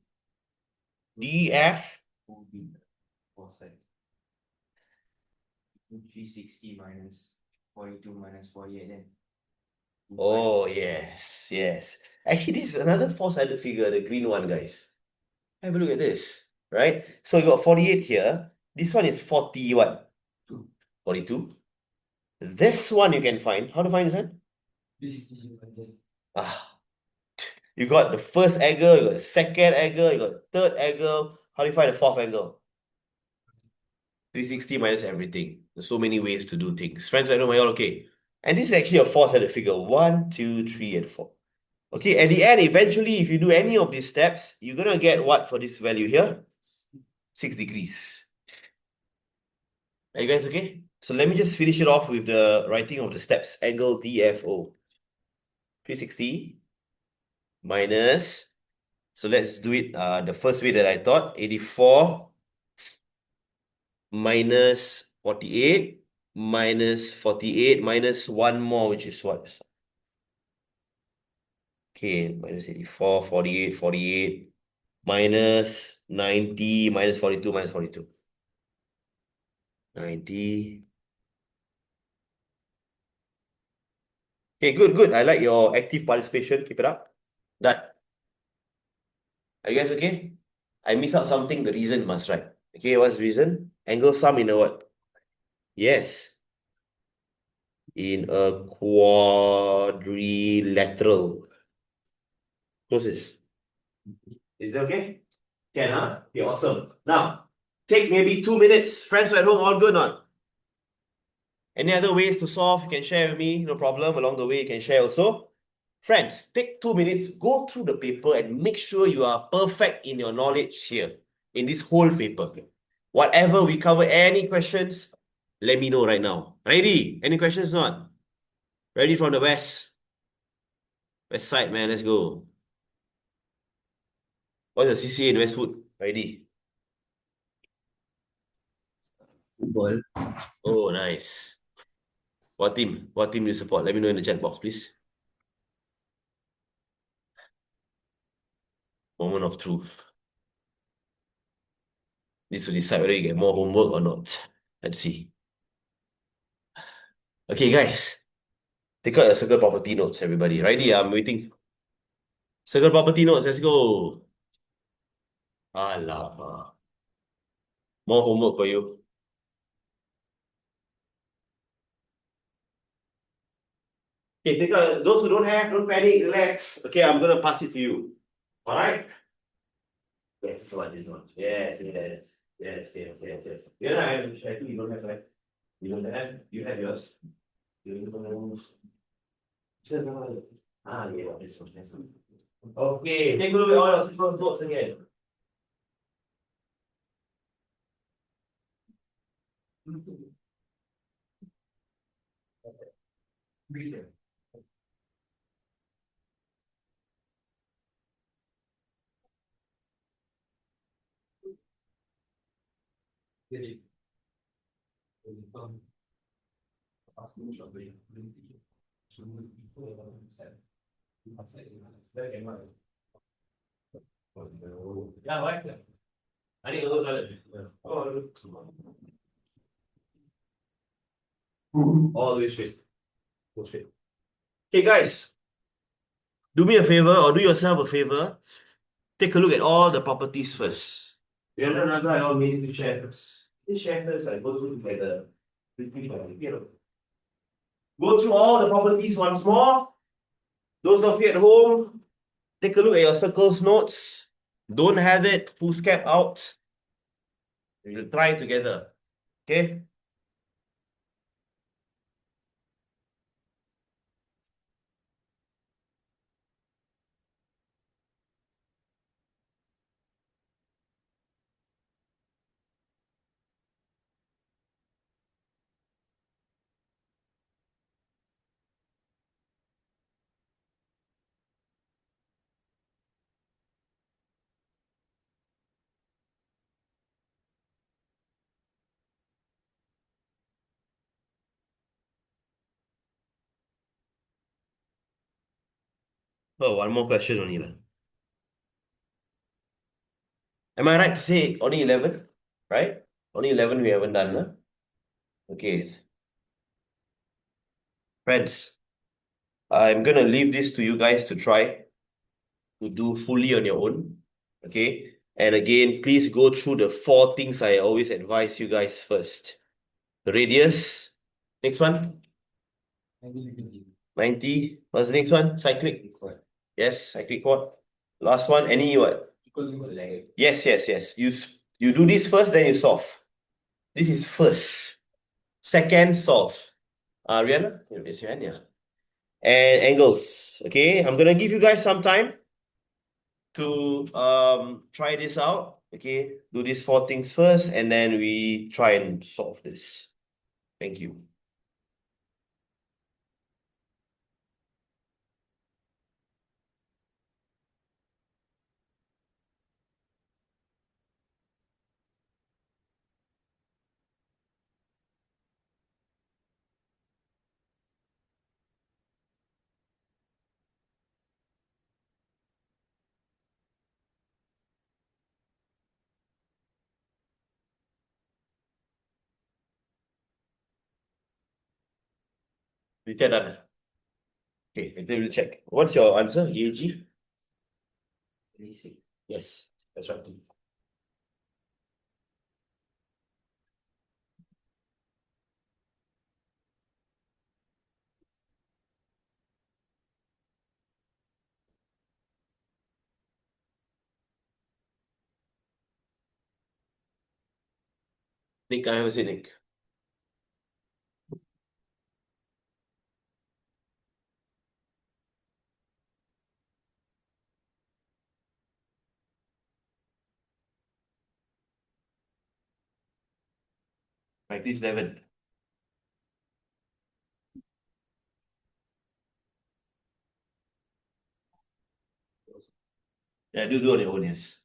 Speaker 1: DF.
Speaker 2: OB. What's that? 360 minus 42 minus 48 then.
Speaker 1: Oh, yes, yes. Actually, this is another four-sided figure, the green one, guys. Have a look at this, right? So you got 48 here. This one is 40 what? 42. This one you can find. How to find this one?
Speaker 2: 360
Speaker 1: Ah, you got the first angle, you got the second angle, you got the third angle. How do you find the fourth angle? 360 minus everything. There's so many ways to do things. Friends, I know my all okay. And this is actually a four-sided figure. 1, 2, 3, and 4. Okay, at the end, eventually, if you do any of these steps, you're gonna get what for this value here? 6 degrees. Are you guys okay? So let me just finish it off with the writing of the steps. Angle DFO. 360 minus, so let's do it the first way that I thought. 84 minus 48 minus 48 minus one more, which is what? Okay, minus 84, 48, 48 minus 90 minus 42 minus 42. 90. Okay, good, good. I like your active participation. Keep it up. Done. Are you guys okay? I miss out something. The reason must write. Okay, what's the reason? Angle sum in a what? Yes. In a quadrilateral. What's this? Is it okay? Can, huh? Okay, awesome. Now, take maybe 2 minutes. Friends at home, all good or not? Any other ways to solve, you can share with me, no problem. Along the way, you can share also. Friends, take 2 minutes, go through the paper and make sure you are perfect in your knowledge here, in this whole paper. Whatever we cover, any questions, let me know right now. Ready? Any questions not? Ready from the west? West side, man, let's go. What's the CCA in Westwood? Ready?
Speaker 2: Football.
Speaker 1: Oh, nice. What team? What team do you support? Let me know in the chat box, please. Moment of truth. This will decide whether you get more homework or not. Let's see. Okay, guys. Take out your circle property notes, everybody. Ready? I'm waiting. Circle property notes, let's go. Alamak. More homework for you. Okay, take out. Those who don't have, don't panic, relax. Okay, I'm gonna pass it to you. Alright? Yes, this one, this one. Yes, yes. Yes, yes, yes, yes. Yeah, I think you don't have, right? You don't have? You have yours? You don't have. Yeah, this one, this one. Okay, take a look at all your sequence notes again. Yeah, right. I need to look at it. Oh, all the way straight. Go straight. Okay, guys, do me a favor or do yourself a favor. Take a look at all the properties first. You know, I all need to share first. This share first, I go through together. Go through all the properties once more. Those of you at home, take a look at your circles notes. Don't have it, foolscap out. We'll try together. Okay? Oh, one more question only. Am I right to say only 11? Right? Only 11 we haven't done, huh? Okay. Friends, I'm gonna leave this to you guys to try to do fully on your own. Okay? And again, please go through the 4 things I always advise you guys first. The radius. Next one. 90. What's the next one? Cyclic. Yes, cyclic quad. Last one, any what? Yes. You do this first, then you solve. This is first. Second, solve. Rihanna, you raise your hand, yeah. And angles. Okay, I'm gonna give you guys some time to try this out. Okay, do these 4 things first, and then we try and solve this. Thank you. Rita done. Okay, later we'll check. What's your answer? EAG? Yes, that's right. Nick, I haven't seen Nick. Practice 11. Yeah, do on your own, yes.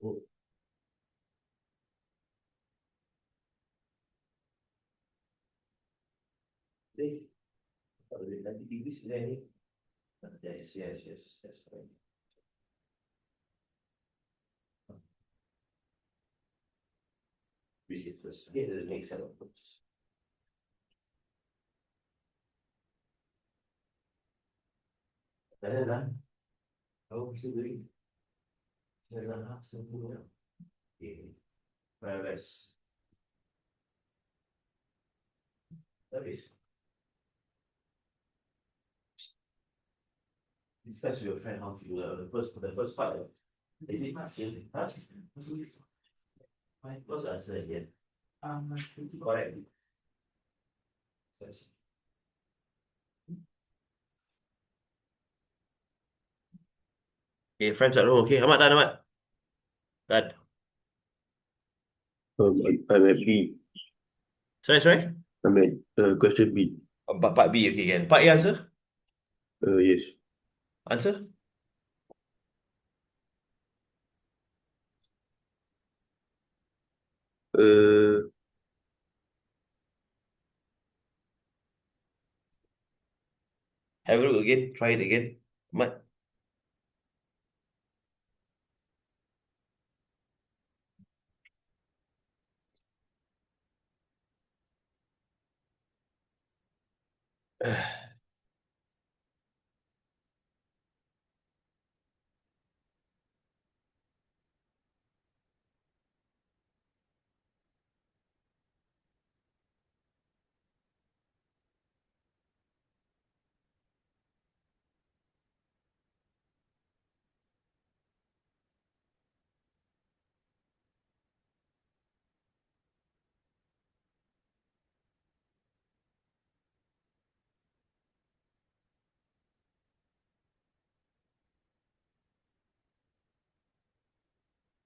Speaker 1: Oh, 90 degrees is there any? Yes, that's fine. Which is this? Yeah, the next set of books. Then, how are we still doing? 7.5, something like that. Okay. Whereas, that is. Discuss with your friend how to do the first part. Is it not same? Huh? What's the answer again? Correct. Yes. Okay, friends at home. Okay, Ahmad done, Ahmad. Done.
Speaker 5: I'm at B.
Speaker 1: Sorry.
Speaker 5: I'm at question B.
Speaker 1: Part B, okay, can. Part A answer?
Speaker 5: Yes.
Speaker 1: Answer?
Speaker 5: Uh,
Speaker 1: Have a look again. Try it again. Ahmad.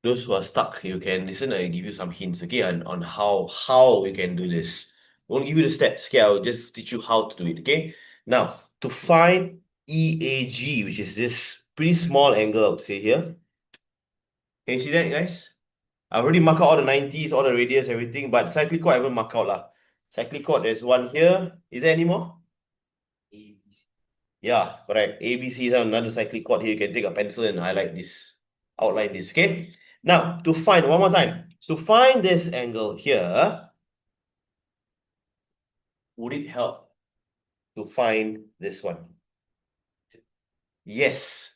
Speaker 1: Those who are stuck, you can listen. I give you some hints, okay, on how you can do this. Won't give you the steps, okay? I'll just teach you how to do it, okay? Now, to find EAG, which is this pretty small angle, I would say here. Can you see that, guys? I already marked out all the 90s, all the radius, everything, but cyclic chord I haven't marked out lah. Cyclic chord, there's one here. Is there any more? Yeah, correct. ABC is another cyclic chord here. You can take a pencil and highlight this, outline this, okay? Now, to find, one more time, to find this angle here, would it help to find this one? Yes.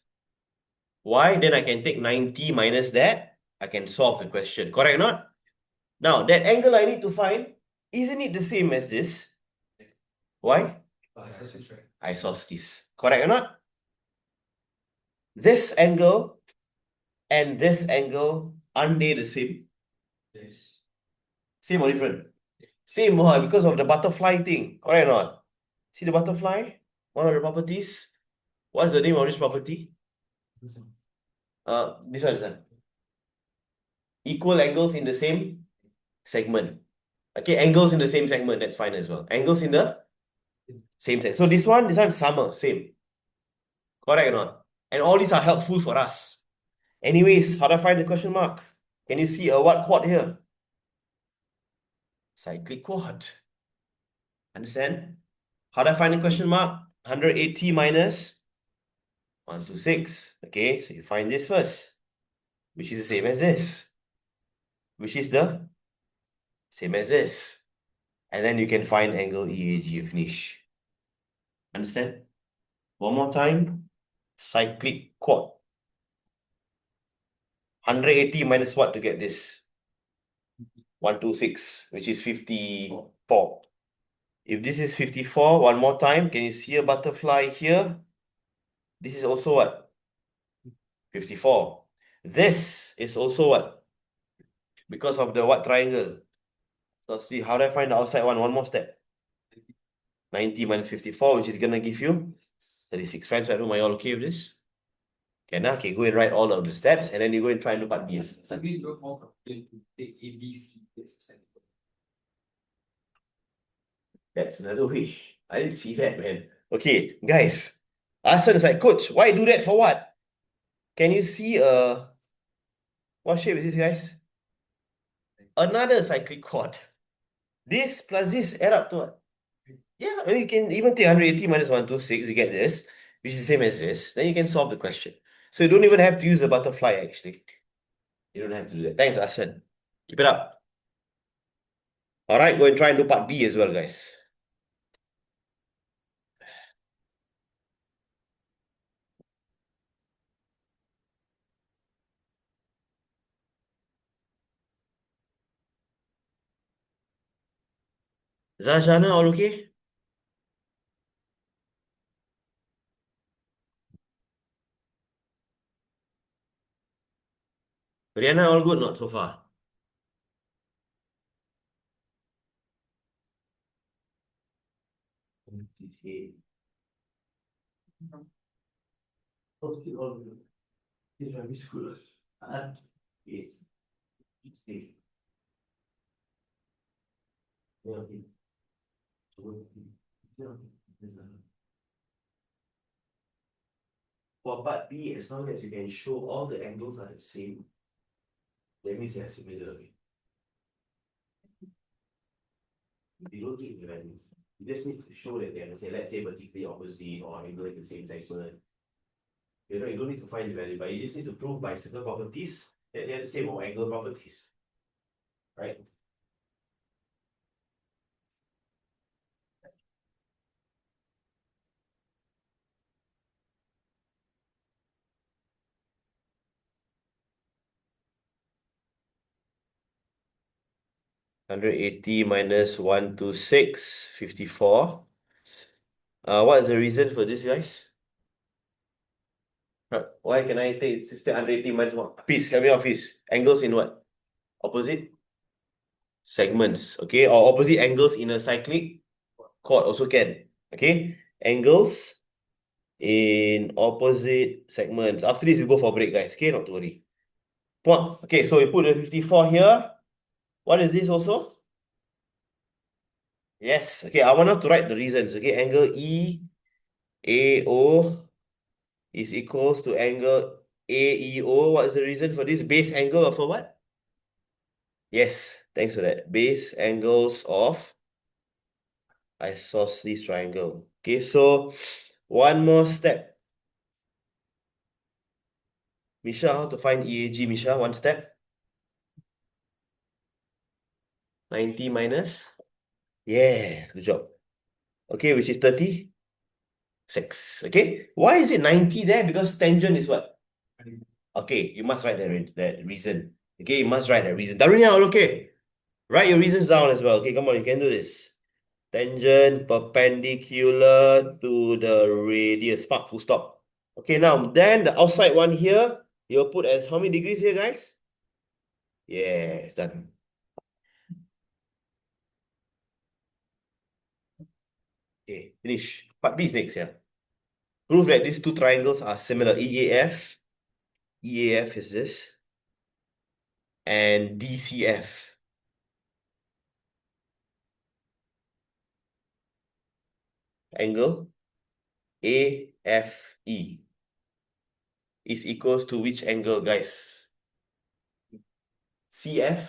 Speaker 1: Why? Then I can take 90 minus that. I can solve the question. Correct or not? Now, that angle I need to find, isn't it the same as this? Why? Isosceles. Correct or not? This angle and this angle, aren't they the same? Same or different? Same, because of the butterfly thing. Correct or not? See the butterfly? One of the properties. What's the name of this property? This one. Equal angles in the same segment. Okay, angles in the same segment, that's fine as well. Angles in the same segment. So this one summer, same. Correct or not? And all these are helpful for us. Anyways, how do I find the question mark? Can you see a what chord here? Cyclic chord. Understand? How do I find the question mark? 180 minus 126. Okay, so you find this first, which is the same as this, which is the same as this. And then you can find angle EAG, you finish. Understand? One more time. Cyclic chord. 180 minus what to get this? 126, which is 54. If this is 54, one more time, can you see a butterfly here? This is also what? 54. This is also what? Because of the what triangle? So see, how do I find the outside one? One more step. 90 minus 54, which is going to give you 36. Friends at home, are you all okay with this? Okay, go and write all of the steps, and then you go and try and do part B.
Speaker 2: We look more complicated to take ABC.
Speaker 1: That's another way. I didn't see that, man. Okay, guys. Asan is like, Coach, why do that for what? Can you see what shape is this, guys? Another cyclic chord. This plus this add up to what? Yeah, and you can even take 180 minus 126, you get this, which is the same as this. Then you can solve the question. So you don't even have to use a butterfly, actually. You don't have to do that. Thanks, Asan. Keep it up. All right, go and try and do part B as well, guys. Zara Shana, all okay? Rihanna, all good? Not so far. Okay, all good. Primary school. Yes. Stay. Yeah, okay. For part B, as long as you can show all the angles are the same, that means they are similar. You don't need the value. You just need to show that they are the same. Let's say vertically opposite or angle in the same segment. You don't need to find the value, but you just need to prove by certain properties that they are the same or angle properties. Right? (180 minus 126, 54). What is the reason for this, guys? Why can I take 180 minus 1? Please, help me out, please. Angles in what? Opposite segments, okay? Or opposite angles in a cyclic chord also can, okay? Angles in opposite segments. After this, we go for break, guys, okay? Not to worry. Okay, so we put the 54 here. What is this also? Yes, okay, I want us to write the reasons, okay? Angle EAO is equals to angle AEO. What is the reason for this? Base angle of a what? Yes, thanks for that. Base angles of isosceles triangle. Okay, so one more step. Misha, how to find EAG, Misha? One step. 90 minus? Yeah, good job. Okay, which is 36. Okay, why is it 90 there? Because tangent is what? Okay, you must write that reason. Okay, you must write that reason. Darunya, okay. Write your reasons down as well. Okay, come on, you can do this. Tangent perpendicular to the radius. Full stop. Okay, now then the outside one here, you'll put as how many degrees here, guys? Yes, done. Okay, finish. Part B is next here. Prove that these two triangles are similar. EAF is this, and DCF. Angle AFE is equals to which angle, guys? CFD.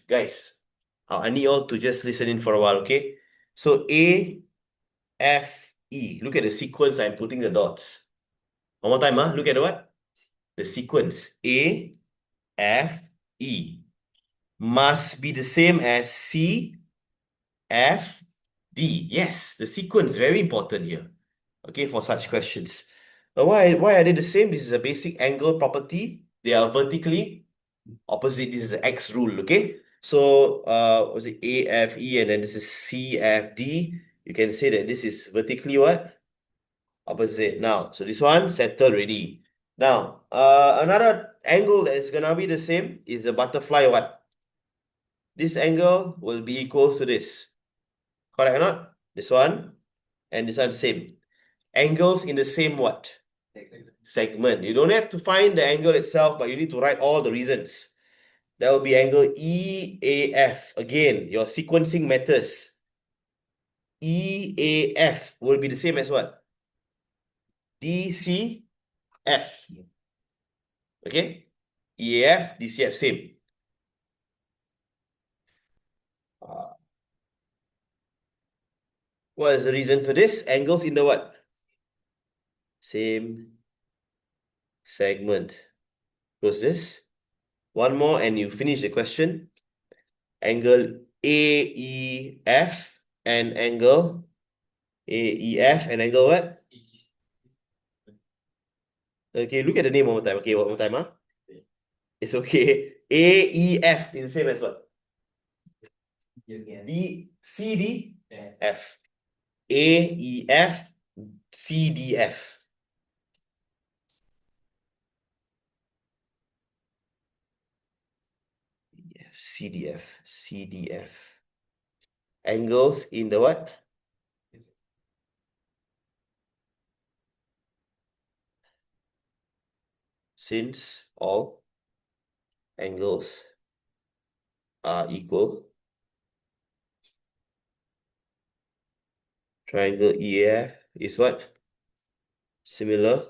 Speaker 1: Guys, I need you all to just listen in for a while, okay? So AFE. Look at the sequence I'm putting the dots. One more time, look at the what? The sequence. AFE must be the same as CFD. Yes, the sequence, very important here. Okay, for such questions. Why are they the same? This is a basic angle property. They are vertically opposite. This is the X rule, okay? So, was it AFE and then this is CFD. You can say that this is vertically what? Opposite. Now, so this one settled already. Now, another angle that is gonna be the same is the butterfly what? This angle will be equals to this. Correct or not? This one and this one same. Angles in the same what? Segment. You don't have to find the angle itself, but you need to write all the reasons. That will be angle EAF. Again, your sequencing matters. EAF will be the same as what? DCF. Okay? EAF, DCF, same. What is the reason for this? Angles in the what? Same segment. Close this. One more and you finish the question. Angle AEF and angle AEF and angle what? Okay, look at the name one more time. Okay, one more time, It's okay. AEF is the same as what? CDF. AEF, CDF. CDF. Angles in the what? since all angles are equal, triangle EAF is what? Similar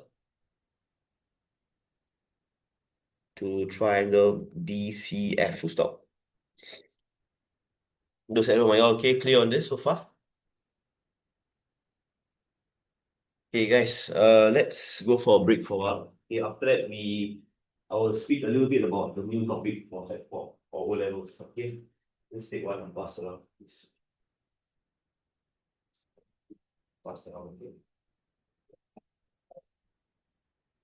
Speaker 1: to triangle DCF, full stop. Those at home, are you all okay? Clear on this so far? Okay, guys, let's go for a break for a while. Okay, after that, I will speak a little bit about the new topic for O levels. Okay, let's take one and pass around. Please. Pass around. Okay.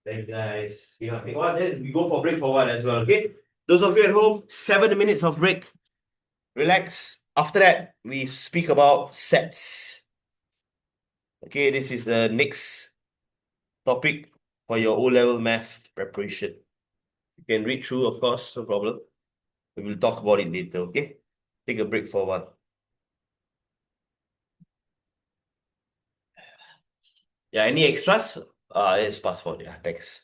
Speaker 1: Thanks, guys. Yeah, take one, then we go for break for a while as well. Okay, those of you at home, 7 minutes of break. Relax. After that, we speak about sets. Okay, this is the next topic for your O-level math preparation. You can read through, of course, no problem. We will talk about it later, okay? Take a break for a while. Yeah, any extras? Yes, passport. Yeah, thanks.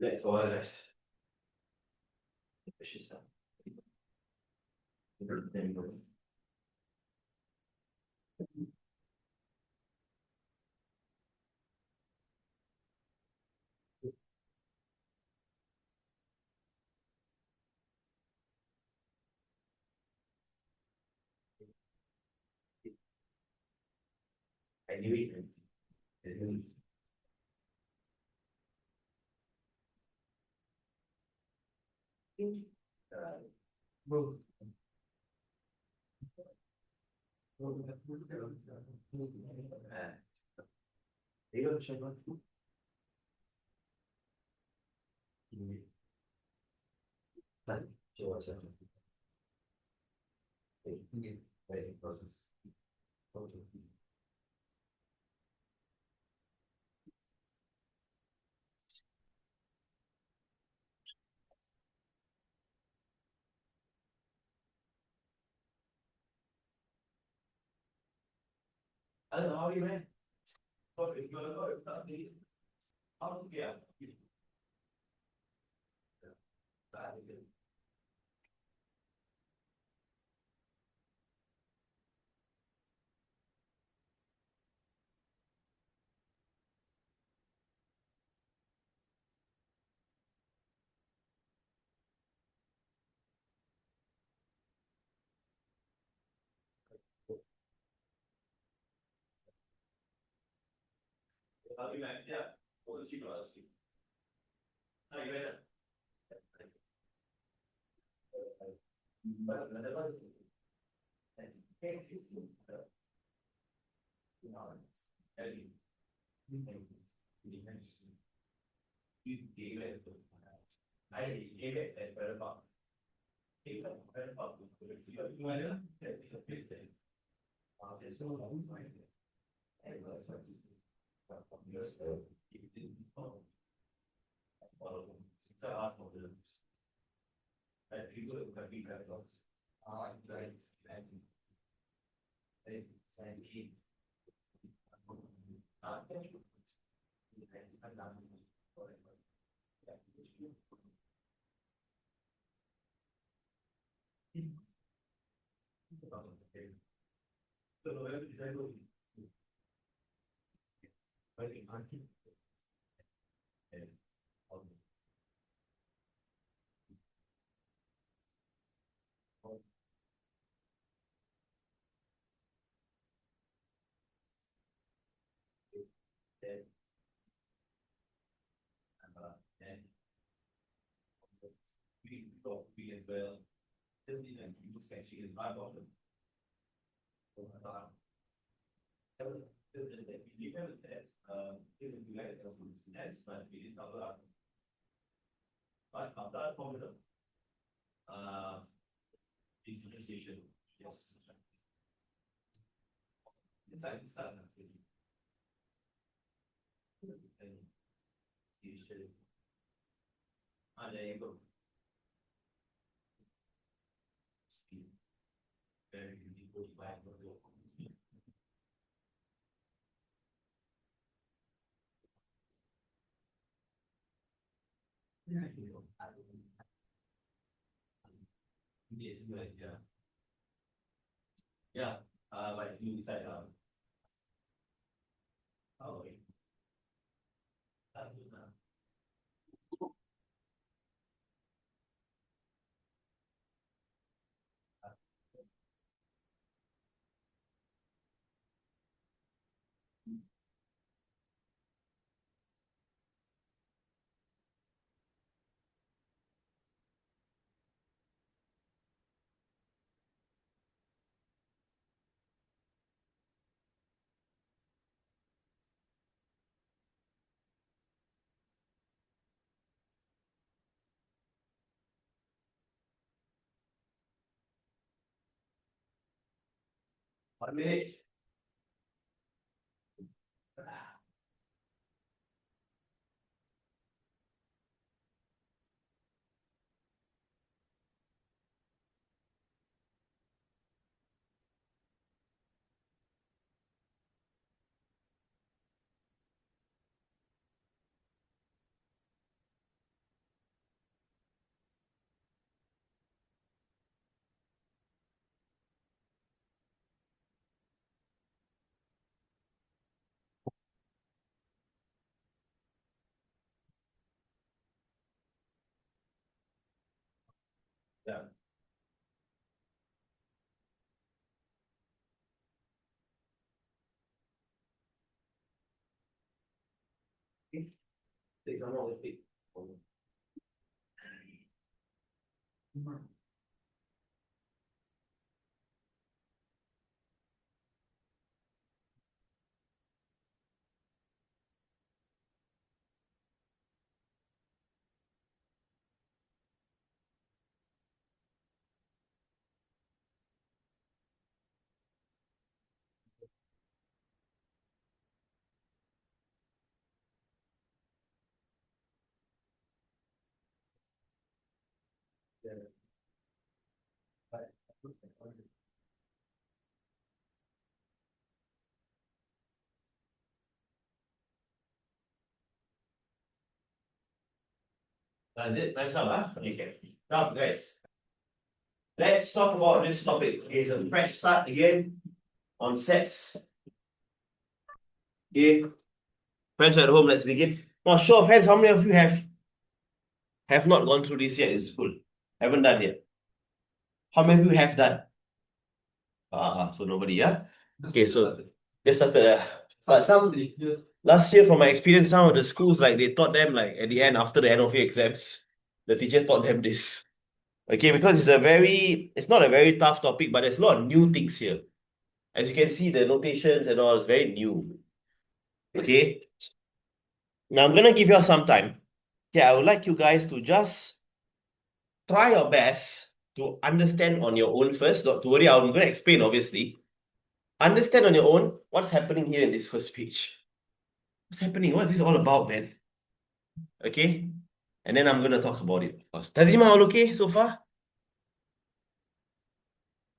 Speaker 1: That's all, guys. I knew it. I knew it. I don't know how you man. That's it. Time's up, huh? Okay. Now, guys, let's talk about this topic. Okay, so fresh start again on sets. Okay, friends at home, let's begin. Now, show of hands, how many of you have not gone through this yet in school? Haven't done yet. How many of you have done? So nobody, yeah? Okay, so just started. But some last year, from my experience, some of the schools like they taught them like at the end after the end of year exams, the teacher taught them this. Okay, because it's not a very tough topic, but there's a lot of new things here. As you can see, the notations and all is very new. Okay, now I'm gonna give you all some time. Okay, I would like you guys to just try your best to understand on your own first. Not to worry, I'm gonna explain obviously. Understand on your own what's happening here in this first page. What's happening? What is this all about, man? Okay? And then I'm gonna talk about it, of course. Tazima, all okay so far?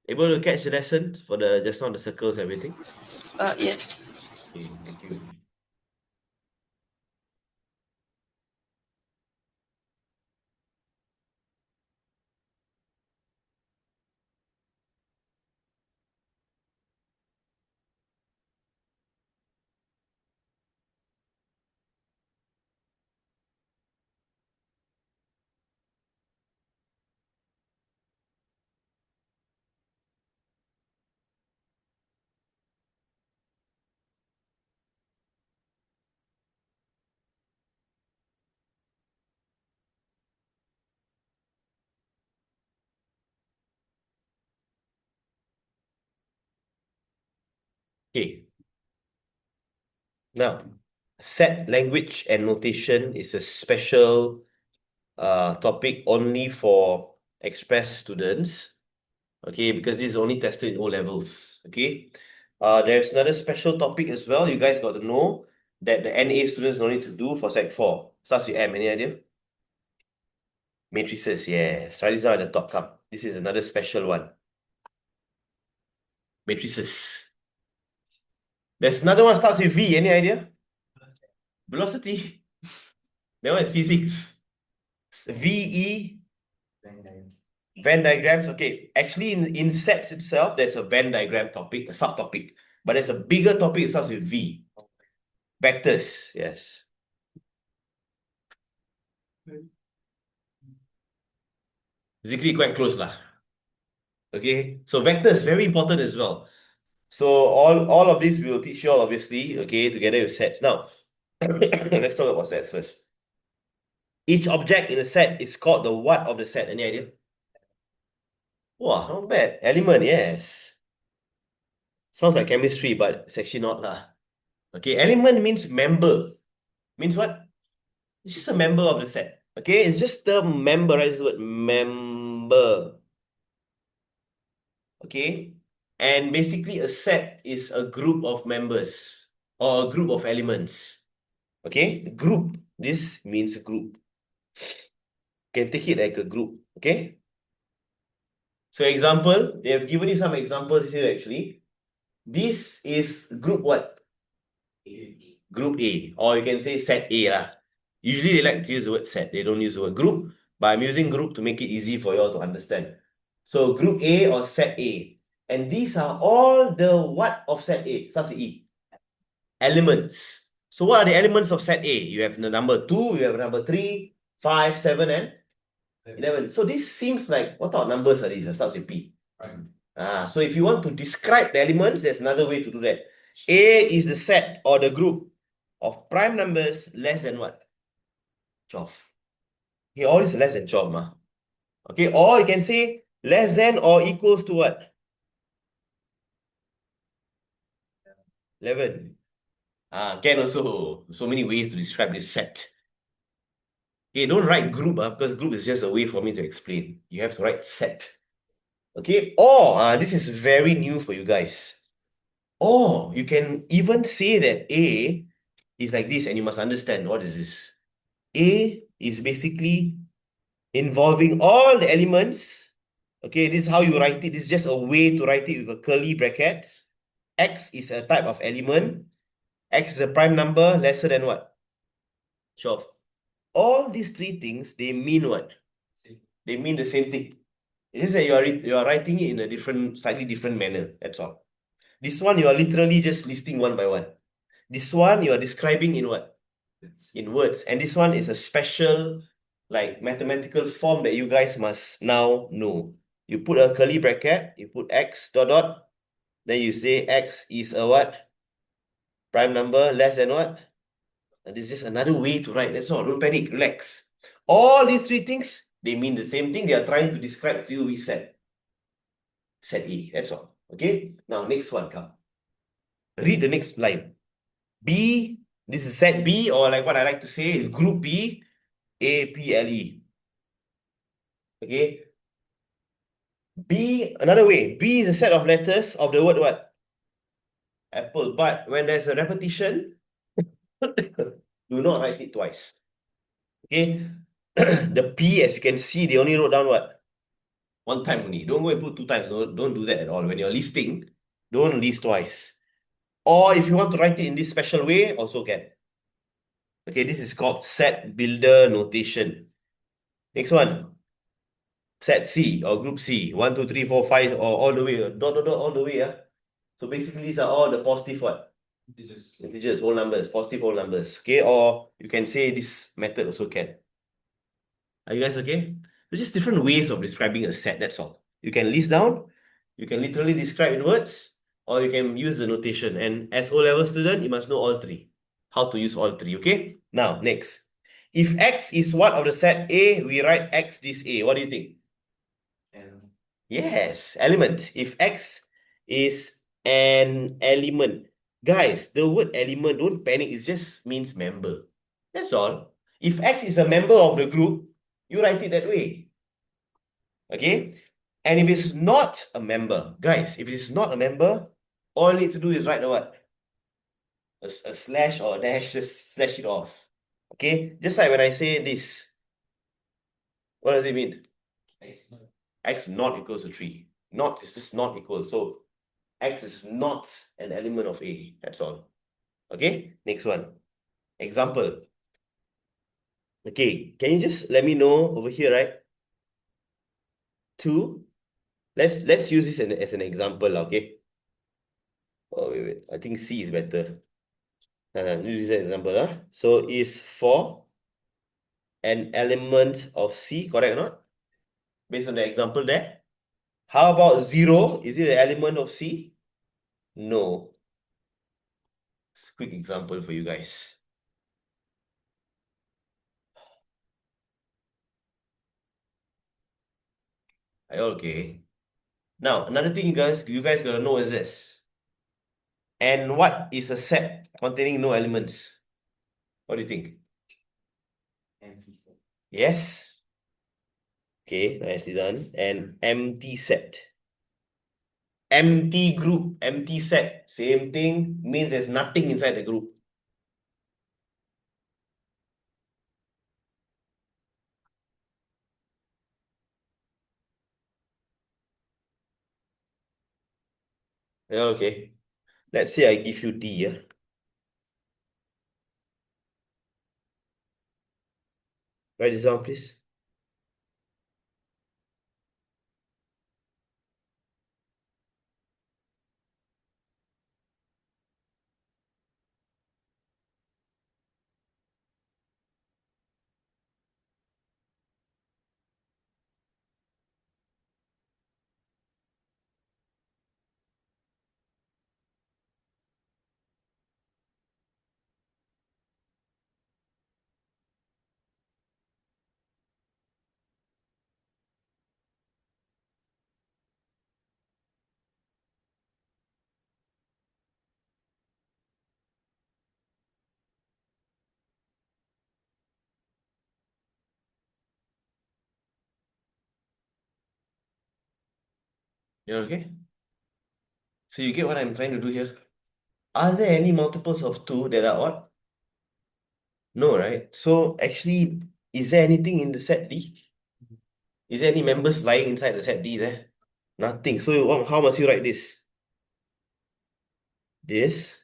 Speaker 1: Able to catch the lesson for the just now the circles, everything?
Speaker 6: Yes.
Speaker 1: Okay, thank you. Okay. Now, set language and notation is a special topic only for express students. Okay, because this is only tested in O levels. Okay. There's another special topic as well. You guys got to know that the NA students don't need to do for Sec 4. Starts with M, any idea? Matrices, yes. Write this down at the top. Come. This is another special one. Matrices. There's another one starts with V. Any idea? Velocity. That one is physics. VE. Venn diagrams. Okay. Actually, in sets itself, there's a Venn diagram topic, a subtopic. But there's a bigger topic that starts with V. Vectors. Yes. Zikri quite close lah. Okay. So vectors, very important as well. So all of this we'll teach you all, obviously, okay, together with sets. Now, let's talk about sets first. Each object in a set is called the what of the set. Any idea? Wow, not bad. Element, yes. Sounds like chemistry, but it's actually not lah. Okay, element means member. Means what? It's just a member of the set. Okay, it's just the member, right? It's the word member. Okay, and basically a set is a group of members or a group of elements. Okay, group. This means a group. Can take it like a group. Okay. So example, they have given you some examples here actually. This is group what? Group A, or you can say set A lah. Usually they like to use the word set. They don't use the word group, but I'm using group to make it easy for you all to understand. So group A or set A. And these are all the what of set A? Starts with E. Elements. So what are the elements of set A? You have the number 2, you have number 3, 5, 7, and 11. So this seems like, what type of numbers are these? It starts with P. So if you want to describe the elements, there's another way to do that. A is the set or the group of prime numbers less than what? 12. Okay, all is less than 12, ma. Okay, or you can say less than or equals to what? 11. Can also. So many ways to describe this set. Okay, don't write group because group is just a way for me to explain. You have to write set. Okay, or this is very new for you guys. Or you can even say that A is like this, and you must understand what is this. A is basically involving all the elements. Okay, this is how you write it. This is just a way to write it with a curly brackets. X is a type of element. X is a prime number lesser than what? 12. All these three things, they mean what? They mean the same thing. It's just that you are writing it in a slightly different manner. That's all. This one, you are literally just listing one by one. This one, you are describing in what? In words. And this one is a special, like, mathematical form that you guys must now know. You put a curly bracket, you put X dot dot, then you say X is a what? Prime number less than what? And this is just another way to write. That's all. Don't panic. Relax. All these three things, they mean the same thing. They are trying to describe to you which set. Set E. That's all. Okay? Now, next one, come. Read the next line. B, this is set B, or like what I like to say is group B, A, P, L, E. Okay? B, another way. B is a set of letters of the word what? Apple. But when there's a repetition, do not write it twice. Okay? The P, as you can see, they only wrote down what? One time only. Don't go and put 2 times. Don't do that at all. When you're listing, don't list twice. Or if you want to write it in this special way, also can. Okay, this is called set builder notation. Next one. Set C or group C. 1, 2, 3, 4, 5, or all the way. Dot, dot, dot, all the way. So basically, these are all the positive what? Integers, whole numbers, positive whole numbers. Okay, or you can say this method also can. Are you guys okay? There's just different ways of describing a set, that's all. You can list down, you can literally describe in words, or you can use the notation. And as O-level student, you must know all three. How to use all three, okay? Now, next. If X is what of the set A, we write X this A. What do you think? Yes, element. If X is an element. Guys, the word element, don't panic, it just means member. That's all. If X is a member of the group, you write it that way. Okay? And if it's not a member, guys, if it's not a member, all you need to do is write a what? A slash or a dash, just slash it off. Okay? Just like when I say this, what does it mean? X not equals to 3. Not is just not equal. So X is not an element of A. That's all. Okay? Next one. Example. Okay, can you just let me know over here, right? 2. Let's use this as an example, okay? Oh, wait. I think C is better. Use this as an example. So is 4 an element of C, correct or not? Based on the example there. How about 0? Is it an element of C? No. Quick example for you guys. Are you okay? Now, another thing you guys gotta know is this. And what is a set containing no elements? What do you think? Yes. Okay, nicely done. And empty set. Empty group, empty set. Same thing, means there's nothing inside the group. Yeah, okay. Let's say I give you D, yeah. Write this down, please. You okay? So you get what I'm trying to do here? Are there any multiples of 2 that are odd? No, right? So actually, is there anything in the set D? Is there any members lying inside the set D there? Nothing. So how must you write this? This.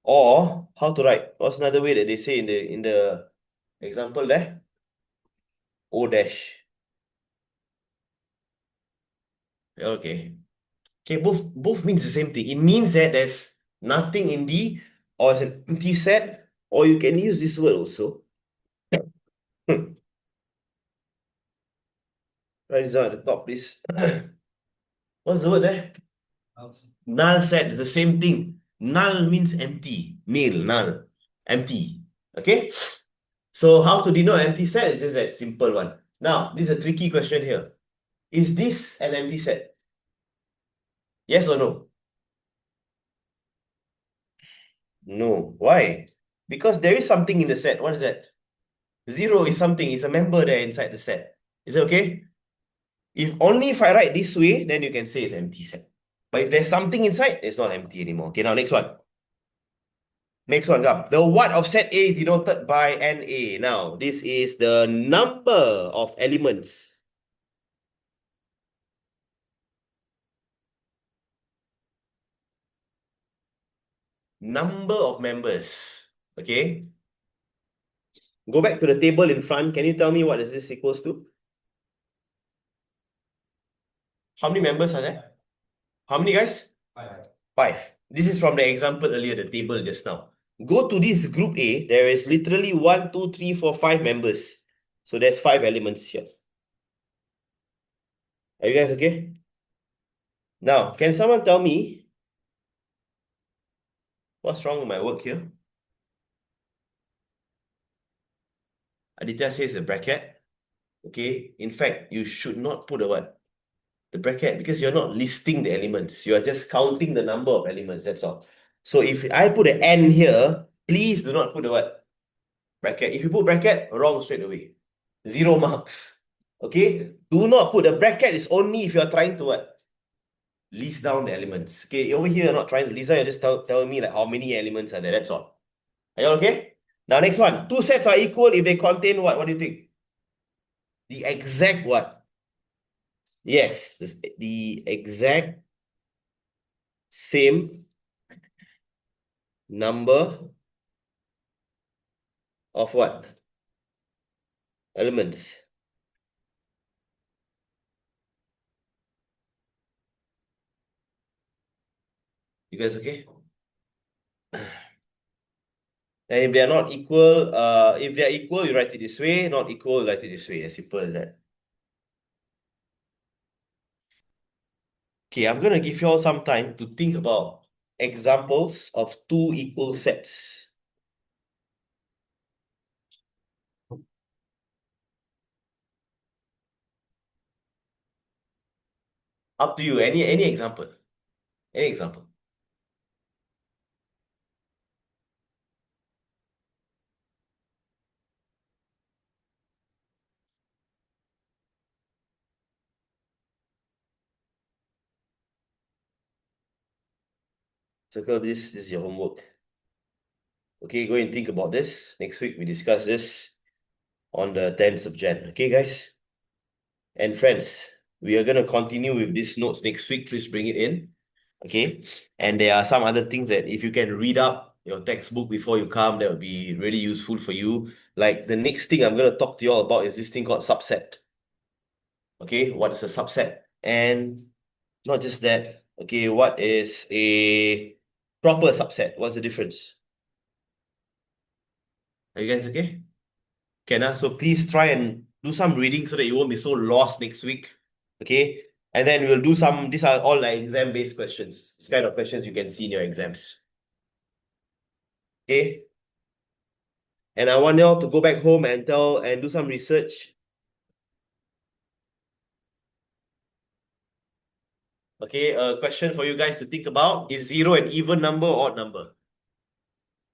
Speaker 1: Or how to write? What's another way that they say in the example there? O dash. Okay. Okay, both means the same thing. It means that there's nothing in D, or it's an empty set, or you can use this word also. Write this down at the top, please. What's the word there? Null set is the same thing. Null means empty. Nil, null. Empty. Okay? So how to denote empty set is just that simple one. Now, this is a tricky question here. Is this an empty set? Yes or no? No. Why? Because there is something in the set. What is that? 0 is something. It's a member there inside the set. Is it okay? If I write this way, then you can say it's empty set. But if there's something inside, it's not empty anymore. Okay, now next one. Next one, come. The what of set A is denoted by NA. Now, this is the number of elements. Number of members. Okay. Go back to the table in front. Can you tell me what is this equals to? How many members are there? How many guys? 5. This is from the example earlier, the table just now. Go to this group A. There is literally 1, 2, 3, 4, 5 members. So there's 5 elements here. Are you guys okay? Now, can someone tell me what's wrong with my work here? Aditya says a bracket. Okay. In fact, you should not put a what? the bracket because you're not listing the elements. You are just counting the number of elements, that's all. So if I put an N here, please do not put the what? Bracket. If you put bracket, wrong straight away. 0 marks. Okay? Do not put the bracket is only if you are trying to what? List down the elements. Okay, over here, you're not trying to list down, you're just telling me like how many elements are there, that's all. Are you okay? Now, next one. Two sets are equal if they contain what? What do you think? The exact what? Yes, the exact same number of what? Elements. You guys okay? And if they are not equal, if they are equal, you write it this way. Not equal, you write it this way. As simple as that. Okay, I'm going to give you all some time to think about examples of two equal sets. Up to you. Any example. Any example. Circle this. This is your homework. Okay, go and think about this. Next week, we discuss this on the 10th of Jan. Okay, guys? And friends, we are going to continue with these notes next week. Please bring it in. Okay? And there are some other things that if you can read up your textbook before you come, that would be really useful for you. Like the next thing I'm going to talk to you all about is this thing called subset. Okay, what is a subset? And not just that. Okay, what is a proper subset? What's the difference? Are you guys okay? Can so please try and do some reading so that you won't be so lost next week. Okay? And then we'll do some, these are all like exam-based questions. This kind of questions you can see in your exams. Okay? And I want you all to go back home and do some research. Okay, a question for you guys to think about. Is 0 an even number or odd number?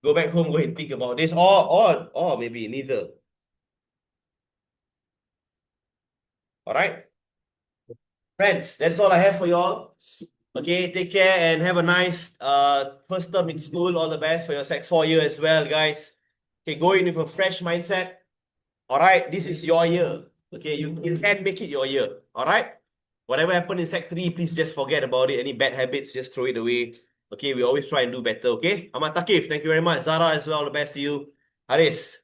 Speaker 1: Go back home, go and think about this. Or maybe neither. All right? Friends, that's all I have for you all. Okay, take care and have a nice first term in school. All the best for your Sec 4 year as well, guys. Okay, go in with a fresh mindset. All right, this is your year. Okay, you can make it your year. All right? Whatever happened in Sec 3, please just forget about it. Any bad habits, just throw it away. Okay, we always try and do better. Okay, Ahmad Takif, thank you very much. Zara as well, all the best to you. Haris.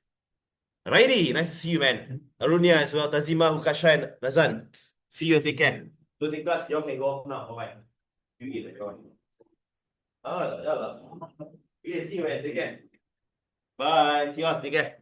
Speaker 1: Righty, nice to see you, man. Arunia as well. Tazima, Hukasha, and Nazan. See you and take care. Those in class, y'all can go off now. Bye-bye. You eat it, come on. Oh, yeah. Yeah, see you, man. Take care. Bye. See you all. Take care.